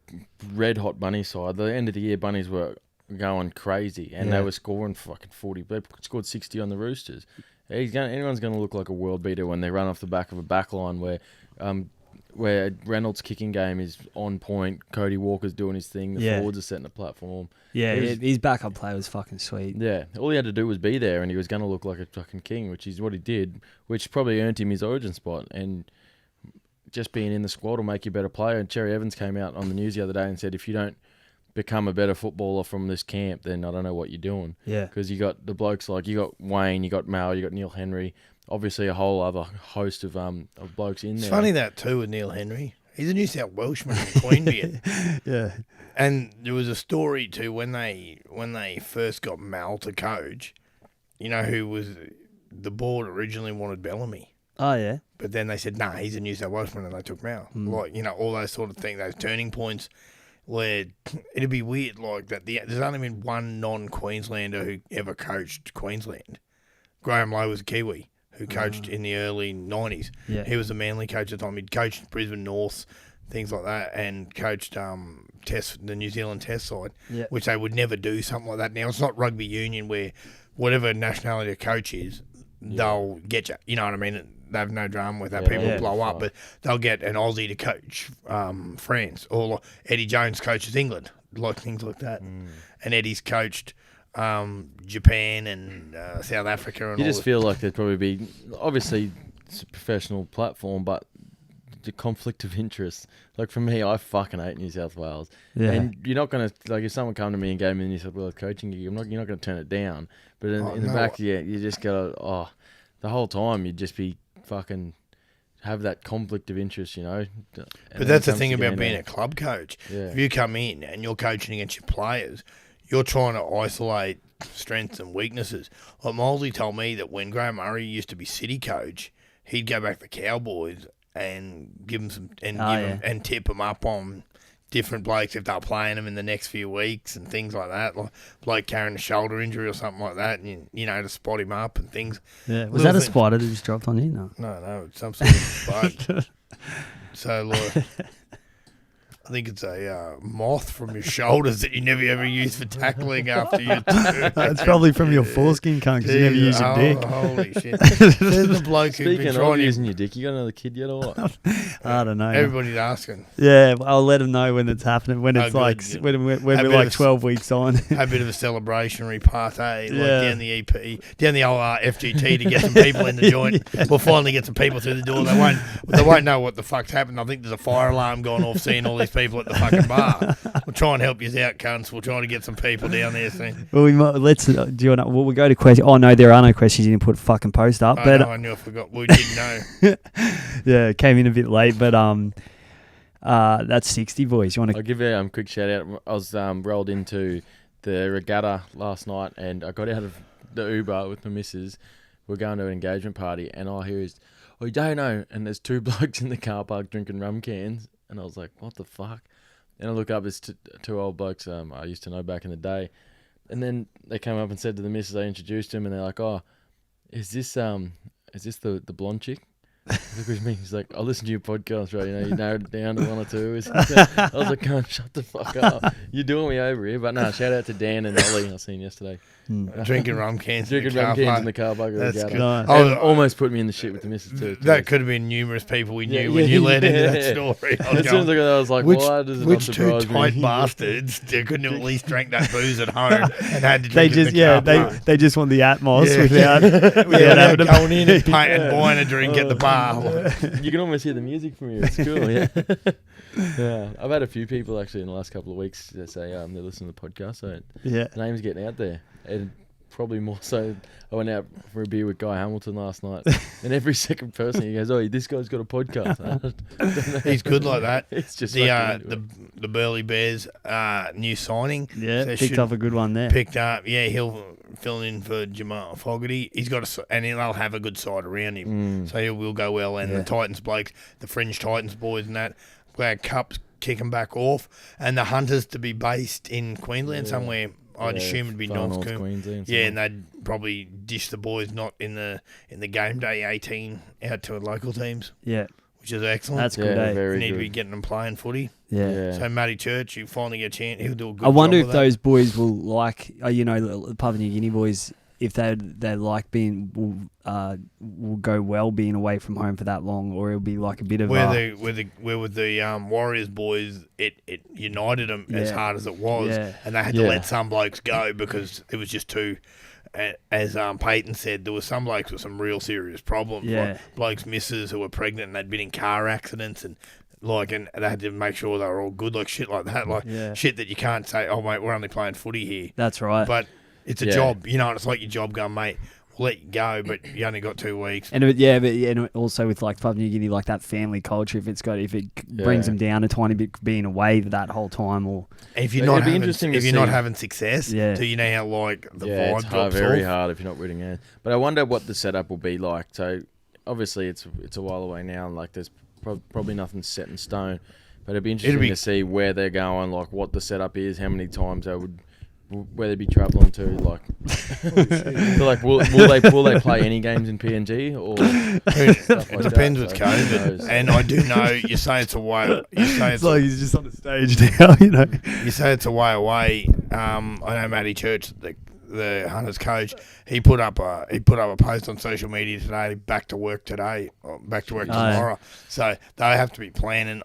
red-hot Bunny side. The end of the year, Bunnies were going crazy, and they were scoring fucking 40. They scored 60 on the Roosters. Anyone's going to look like a world beater when they run off the back of a back line where Reynolds' kicking game is on point, Cody Walker's doing his thing, the forwards are setting the platform. Yeah, his backup play was fucking sweet. Yeah, all he had to do was be there and he was going to look like a fucking king, which is what he did, which probably earned him his origin spot. And just being in the squad will make you a better player. And Cherry Evans came out on the news the other day and said, if you don't become a better footballer from this camp, then I don't know what you're doing. Yeah. Because you got the blokes you got Wayne, you got Mal, you got Neil Henry, obviously a whole other host of blokes in there. It's funny that too with Neil Henry. He's a New South Welshman from Queanbeyan. Yeah. And there was a story too when they first got Mal to coach, who was the board originally wanted Bellamy. Oh yeah. But then they said, nah, he's a New South Welshman, and they took Mal. All those sort of things, those turning points where it'd be weird like that. There's only been one non-Queenslander who ever coached Queensland. Graham Lowe was a Kiwi who coached in the early 90s. Yeah. He was a Manly coach at the time. He'd coached Brisbane North, things like that, and coached the New Zealand Test side, which they would never do something like that. Now, it's not rugby union where whatever nationality a coach is, they'll get you. You know what I mean? They have no drama with that. People blow up, but they'll get an Aussie to coach France, or Eddie Jones coaches England, things like that. And Eddie's coached Japan and South Africa. And you just feel like there'd probably be, obviously it's a professional platform, but the conflict of interest. Like for me, I fucking hate New South Wales. Yeah. And you're not going to, if someone come to me and gave me a New South Wales coaching gig, you're not going to turn it down. But in the back, you just got to, the whole time you'd just be fucking have that conflict of interest, But that's the thing about being a club coach. Yeah. If you come in and you're coaching against your players, you're trying to isolate strengths and weaknesses. Like Molesley told me that when Graham Murray used to be City coach, he'd go back to the Cowboys and give them some and tip them up on different blokes if they're playing them in the next few weeks and things like that. Like bloke carrying a shoulder injury or something like that, and you know, to spot him up and things. Yeah, was that a spider that just dropped on you? No, it's some sort of bug. So like, I think it's a moth from your shoulders that you never ever use for tackling after you. That's probably from your foreskin, cunt, because you never use your dick. Holy shit! There's the bloke who's been Speaking trying of using your dick, you got another kid yet or what? I don't know. Everybody's asking. Yeah, I'll let them know when it's happening. When it's when we're like 12 weeks on. A bit of a celebrationary party, down the EP, down the old FGT to get some people in the joint. Yeah. We'll finally get some people through the door. They won't know what the fuck's happened. I think there's a fire alarm going off, seeing all these people at the fucking bar. We'll try and help you out, cunts. We'll try to get some people down there soon. Well, we might, we'll go to questions. Oh no, there are no questions. You didn't put a fucking post up. I knew I forgot. We didn't know. Yeah, came in a bit late, but that's 60, boys. You want to? I'll give you a quick shout out. I was rolled into the regatta last night, and I got out of the Uber with my missus. We're going to an engagement party, and all I hear is, "Oh, you don't know," and there's two blokes in the car park drinking rum cans. And I was like, what the fuck? And I look up, it's two old blokes I used to know back in the day. And then they came up and said to the missus, I introduced him, and they're like, oh, is this the blonde chick? Look at me. He's like, I listened to your podcast, right? You know, you narrowed it down to one or two. I was like, God, shut the fuck up. You're doing me over here. But no, shout out to Dan and Ollie. I seen yesterday. Drinking rum cans. Drinking rum cans in the car park. That's good. Nice. Almost put me in the shit with the missus too. That could have been numerous people we knew when you led into that story. As soon as I was like, why does it not surprise me? Which two tight bastards couldn't have at least drank that booze at home and had to they drink just they just want the atmos without having to going in and buying a drink at the bar. You can almost hear the music from here. It's cool, yeah. Yeah, I've had a few people actually in the last couple of weeks that say they listen to the podcast. So the name's getting out there, and probably more so. I went out for a beer with Guy Hamilton last night, and every second person he goes, "Oh, this guy's got a podcast." He's good like that. It's just the Burley Bears new signing. Yeah, so picked up a good one there. Picked up, yeah. He'll fill in for Jamal Fogarty. He's got and they'll have a good side around him, so he will go well. And the Titans blokes, the fringe Titans boys, and that. Glad Cup's kicking back off, and the Hunters to be based in Queensland somewhere. I'd assume it'd be North Queensland. Yeah, and they'd probably dish the boys not in the game day 18 out to local teams. Yeah, which is excellent. That's good. You need to be getting them playing footy. Yeah. So Matty Church, you finally get a chance. He'll do a good job. I wonder if those boys will like, the Papua New Guinea boys. If they like being will go well being away from home for that long, or it'll be like a bit of where with the Warriors boys, it united them as hard as it was, and they had to let some blokes go because it was just too. As Peyton said, there were some blokes with some real serious problems, like blokes' misses who were pregnant and they'd been in car accidents and they had to make sure they were all good, like shit like that, shit that you can't say, oh mate, we're only playing footy here. That's right, but. It's a job, and it's like your job going, mate, we'll let you go, but you only got 2 weeks. And and also with like Papua New Guinea, like that family culture, if it brings them down a tiny bit being away that whole time, or if you're not having success, do you know how like the vibe it's drops very off? hard if you're not rooting out. But I wonder what the setup will be like. So obviously it's a while away now, and like there's probably nothing set in stone. But it'd be interesting to see where they're going, like what the setup is, how many times where they'd be travelling to, like, so like will they play any games in PNG or stuff like depends with COVID. And I do know you say it's away. It's like he's just on the stage now, You say it's a way away. I know Matty Church, the Hunters coach. He put up a post on social media today. Back to work today, or back to work tomorrow. So they have to be planning.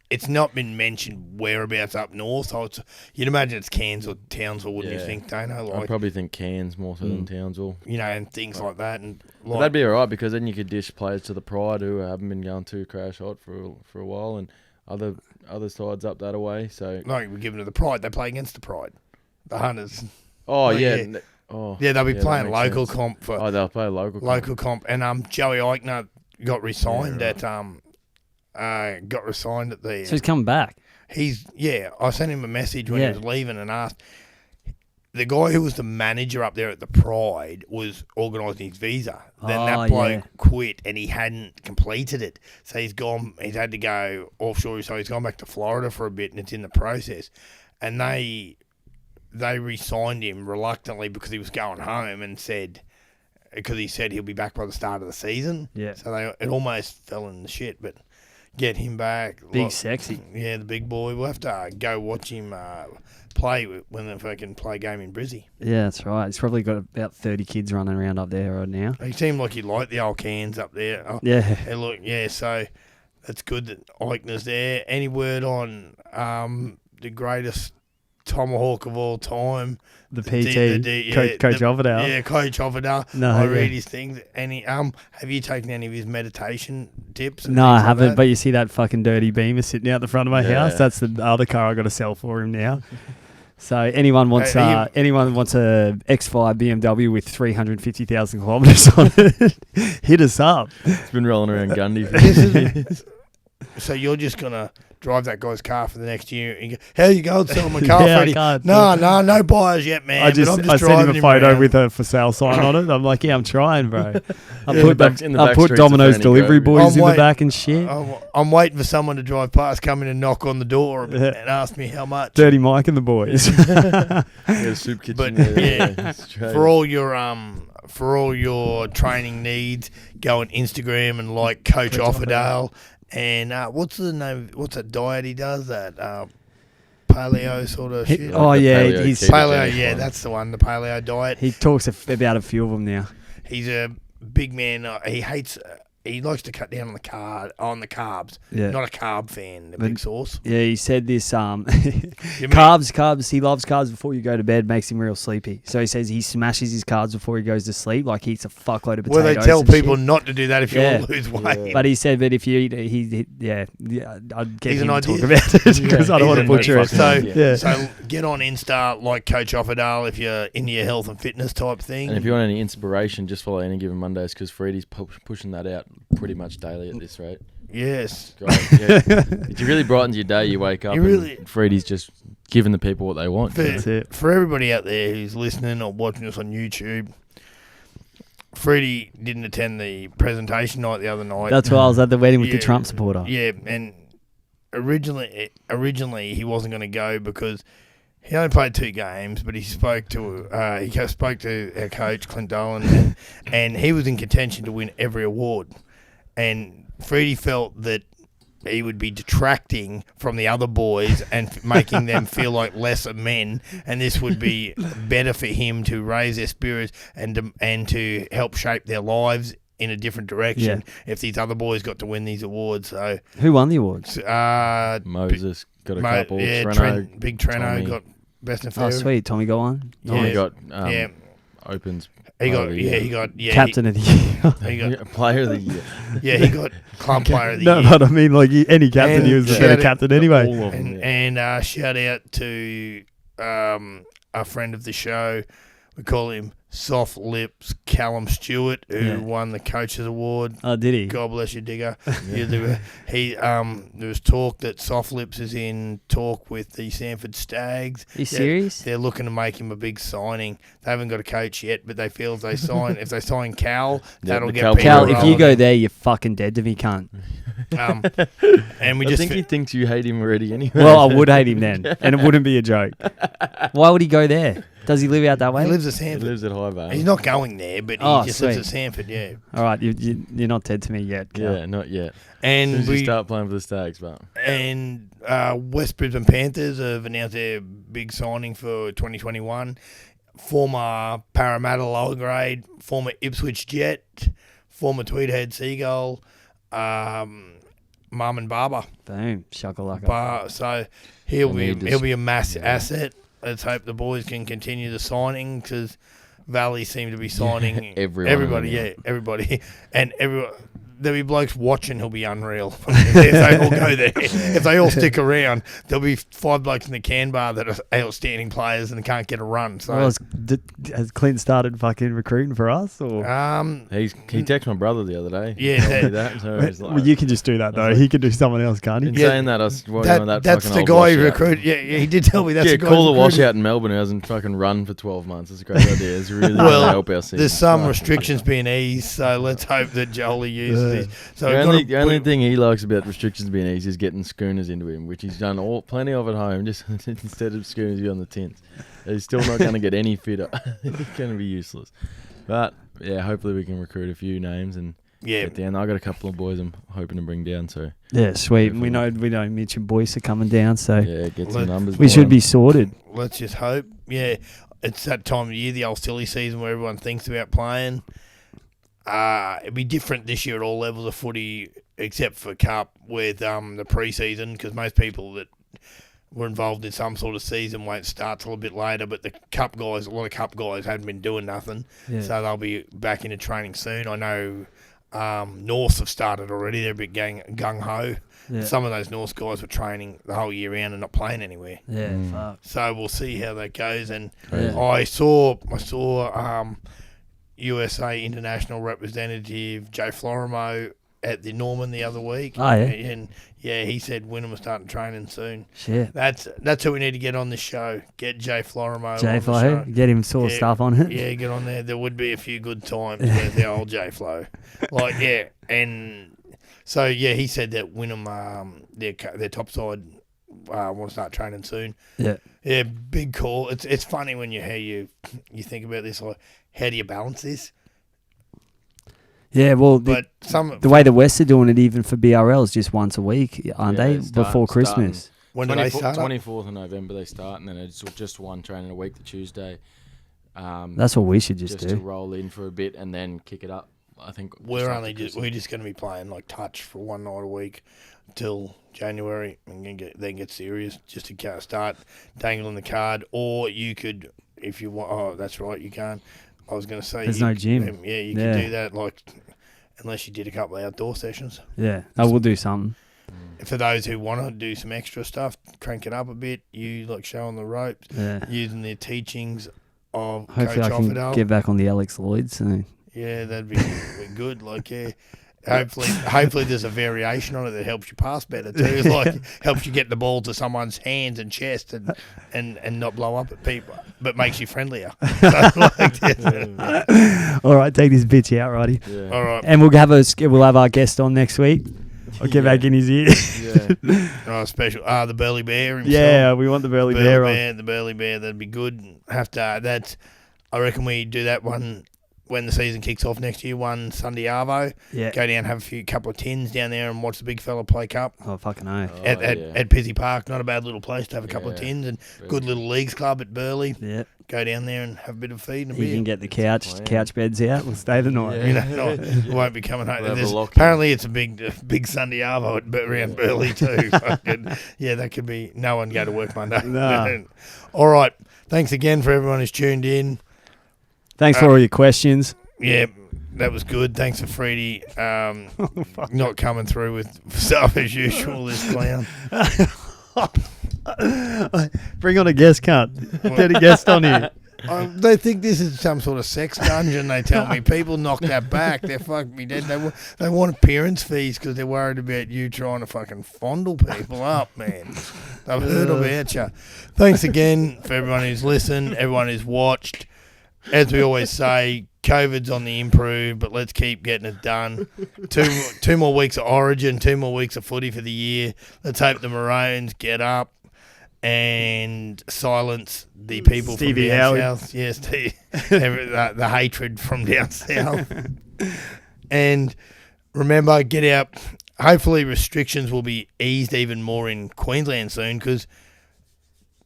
It's not been mentioned whereabouts up north, so you'd imagine it's Cairns or Townsville, wouldn't you think, Dano? I probably think Cairns more so than Townsville. And things like that. And that'd be all right, because then you could dish players to the Pride who haven't been going too crash hot for a while, and other sides up that away. So we give them to the Pride. They play against the Pride, the Hunters. Oh yeah. They'll be playing local comp for. They'll play local comp. And Joey Eichner got resigned at got resigned at the. So he's coming back. I sent him a message when he was leaving and asked. the guy who was the manager up there at the Pride was organising his visa. Then that bloke quit and he hadn't completed it. So he's had to go offshore. So he's gone back to Florida for a bit and it's in the process. And they re-signed him reluctantly because he was going home and because he said he'll be back by the start of the season. Yeah. So it almost fell in the shit, but get him back. Big sexy. Yeah, the big boy. We'll have to go watch him play when they fucking play a game in Brizzy. Yeah, that's right. He's probably got about 30 kids running around up there right now. He seemed like he liked the old cans up there. Yeah. So that's good that Eichner's there. Any word on the greatest tomahawk of all time? The PT, Coach Overdale. Yeah, Coach Overdale. No, I read his things. Have you taken any of his meditation tips? No, I haven't. But you see that fucking dirty Beamer sitting out the front of my house? That's the other car I got to sell for him now. So anyone wants a X5 BMW with 350,000 kilometres on it, hit us up. It's been rolling around Gundy for years. So you're just gonna drive that guy's car for the next year and go, how you going selling my car, Freddie? No buyers yet, man. I sent him a photo with a for sale sign on it. I'm like, yeah, I'm trying, bro. I put Domino's delivery boys in the back and shit. I'm waiting for someone to drive past, come in and knock on the door and ask me how much. Dirty Mike and the boys. Yeah, soup kitchen. But for all your training needs, go on Instagram and like Coach Offerdale. And what's the name? What's that diet he does? That paleo sort of shit. Oh yeah, he's paleo. Yeah, that's the one. The paleo diet. He talks about a few of them now. He's a big man. He likes to cut down on the carbs. Yeah. Not a carb fan. The big sauce. Yeah, he said this. Carbs. He loves carbs before you go to bed. Makes him real sleepy. So he says he smashes his carbs before he goes to sleep. Like he eats a fuckload of potatoes. Well, they tell people not to do that if you want to lose weight. Yeah. But he said that if you eat, I'd get him to talk about it because I don't want to butcher it. So get on Insta like Coach Offerdale if you're into your health and fitness type thing. And if you want any inspiration, just follow Any Given Mondays because Freddie's pushing that out pretty much daily at this rate. Yes. It really brightens your day. You wake up and Freddie's just giving the people what they want. That's it. For everybody out there who's listening or watching us on YouTube, Freddie didn't attend the presentation night the other night. That's why I was at the wedding with the Trump supporter. Yeah, and originally he wasn't going to go because he only played 2 games, but he spoke to our coach Clint Dolan, and he was in contention to win every award. And Freddie felt that he would be detracting from the other boys and making them feel like lesser men, and this would be better for him to raise their spirits and to help shape their lives in a different direction if these other boys got to win these awards. So who won the awards? Moses got a couple. Yeah, Big Treno Tommy got best and fairest. Oh, sweet. Tommy got one. Tommy got opens. He got captain of the year. He got player of the year. Yeah, he got club player of the year. No, but I mean, like any captain, he was the better captain anyway. All of them, and shout out to a friend of the show. We call him Soft Lips Callum Stewart, who won the Coaches Award. Oh, did he? God bless you, Digger. There was talk that Soft Lips is in talk with the Sanford Stags. Are you serious? They're looking to make him a big signing. They haven't got a coach yet, but they feel if they sign Cal, that'll get people Cal, if you rolling. go there, you're fucking dead to me, cunt. And I think he thinks you hate him already anyway. Well, I would hate him then, and it wouldn't be a joke. Why would he go there? Does he live out that way? He lives at Sanford. He lives at High Vale. He's not going there, but he just lives at Sanford, yeah. All right, you're not dead to me yet, Cal. Yeah, not yet. And as soon as you start playing for the Stags, but and West Brisbane Panthers have announced their big signing for 2021. Former Parramatta lower grade, former Ipswich Jet, former Tweedhead Seagull, Mum and Barber. Boom, shakalaka. So he'll be a massive asset. Let's hope the boys can continue the signing because Valley seem to be signing everybody. And there'll be blokes watching who'll be unreal if they all go there. If they all stick around, there'll be 5 blokes in the can bar that are outstanding players and can't get a run. So has Clint started fucking recruiting for us? Or he texted my brother the other day. Yeah, well, you can just do that though. He can do someone else, can't he? In saying that, I was on that that's fucking the old guy who washout. recruited. Yeah, he did tell me that's the guy. Call the who recruited. washout in Melbourne who hasn't fucking run for 12 months. It's a great idea. It's really going to help our season. There's some restrictions being eased, so let's hope that Jolie uses these. So the only thing he likes about restrictions being easy is getting schooners into him, which he's done plenty of at home, just instead of schooners on the tints. He's still not going to get any fitter. He's going to be useless. But yeah, hopefully we can recruit a few names and get down. I got a couple of boys I'm hoping to bring down. So yeah, sweet. We know Mitch and Boyce are coming down, so yeah, get some numbers. We should be sorted. Let's just hope. Yeah, it's that time of year, the old silly season where everyone thinks about playing. It'd be different this year at all levels of footy, except for Cup with the pre-season, because most people that were involved in some sort of season won't start till a bit later. But the Cup guys, a lot of Cup guys hadn't been doing nothing, so they'll be back into training soon. I know North have started already. They're a bit gung-ho. Yeah. Some of those North guys were training the whole year round and not playing anywhere. Yeah, fuck. So we'll see how that goes. And I saw USA International Representative Joe Florimo at the Norman the other week. Oh, yeah? And he said Wynnum was starting training soon. Shit. That's who we need to get on the show. Get Jay Florimo Jay Flo, get him sort of stuff on it. Yeah, get on there. There would be a few good times with the old Jay Flo. And so, he said that Wynnum, their top side, want to start training soon. Yeah. Yeah, big call. It's funny when you think about this, like, how do you balance this? Yeah, well, the way the West are doing it, even for BRL, is just once a week, aren't they? Before Christmas. When do they start? 24th of November they start, and then it's just one training a week, the Tuesday. That's what we should just do. To roll in for a bit and then kick it up. I think we're just going to be playing like touch for one night a week till January, and then get serious just to start dangling the card. Or you could, if you want. Oh, that's right, you can't. I was going to say there's no gym. You can do that, like, unless you did a couple of outdoor sessions. Yeah, I will do something. For those who want to do some extra stuff, crank it up a bit. You like showing the ropes, using the teachings of hopefully Coach I can Offerdale. Get back on the Alex Lloyd. So. Yeah, that'd be good. Like, hopefully there's a variation on it that helps you pass better too. Like, helps you get the ball to someone's hands and chest and not blow up at people, but makes you friendlier. All right, take this bitch out, righty. Yeah. All right, and we'll have our guest on next week. I'll get back in his ear. Special. The Burly Bear himself. Yeah, we want the Burly Bear on. The Burly Bear, that'd be good. I reckon we do that one when the season kicks off next year, one Sunday Arvo. Yeah. Go down, have a couple of tins down there and watch the big fella play cup. Oh, fucking no. At Pizzy Park, not a bad little place to have a couple of tins, and good little leagues club at Burleigh. Yeah. Go down there and have a bit of feed and a beer. You can get the couch beds out. We'll stay the night. We won't be coming home. Apparently it's a big Sunday Arvo around Burleigh too. That could be. No one go to work Monday. No. All right. Thanks again for everyone who's tuned in. Thanks for all your questions. Yeah, that was good. Thanks for Freddie not coming through with stuff as usual, this clown. Bring on a guest, cunt. Get a guest on here. They think this is some sort of sex dungeon, they tell me. People knock that back. They're fucking me dead. They want appearance fees because they're worried about you trying to fucking fondle people up, man. They've heard about you. Thanks again for everyone who's listened, everyone who's watched. As we always say, COVID's on the improve, but let's keep getting it done. Two more weeks of Origin, 2 more weeks of footy for the year. Let's hope the Maroons get up and silence the people Stevie from down Howard. south. Yes, the hatred from down south. And remember, get out. Hopefully restrictions will be eased even more in Queensland soon, because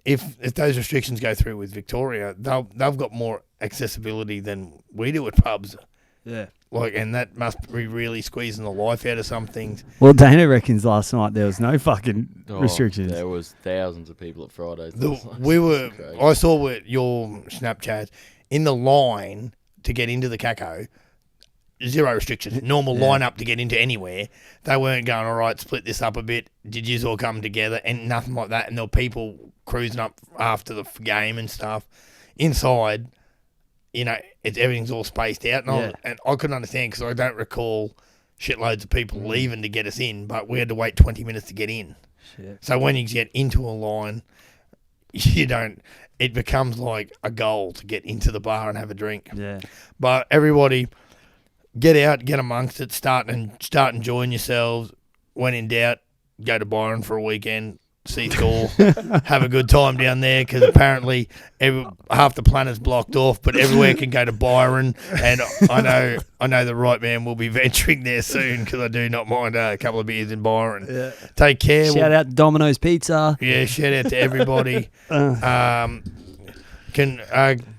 if those restrictions go through with Victoria, they've got more accessibility than we do at pubs. Yeah. And that must be really squeezing the life out of some things. Well, Dana reckons last night there was no fucking restrictions. There was thousands of people at Fridays. I saw your Snapchat in the line to get into the Caco. zero restrictions, normal lineup to get into anywhere. They weren't going, all right, split this up a bit. Did you all come together? And nothing like that. And there were people cruising up after the game and stuff. Inside, everything's all spaced out. And I couldn't understand because I don't recall shitloads of people leaving to get us in, but we had to wait 20 minutes to get in. Shit. So when you get into a line, it becomes like a goal to get into the bar and have a drink. Yeah. But everybody, get out, get amongst it, start enjoying yourselves. When in doubt, go to Byron for a weekend, see Thor, have a good time down there because apparently half the planet's blocked off, but everywhere can go to Byron. And I know the right man will be venturing there soon because I do not mind a couple of beers in Byron. Yeah. Take care. Shout out to Domino's Pizza. Yeah, shout out to everybody.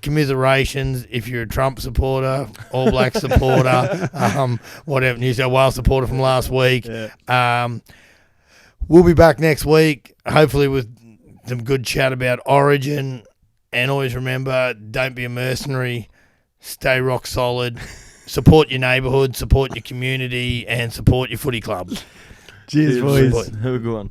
Commiserations if you're a Trump supporter, All Black supporter, whatever, New South Wales supporter from last week. Yeah. We'll be back next week, hopefully with some good chat about Origin. And always remember, don't be a mercenary. Stay rock solid. Support your neighbourhood, support your community, and support your footy club. Cheers, boys. Have a good one.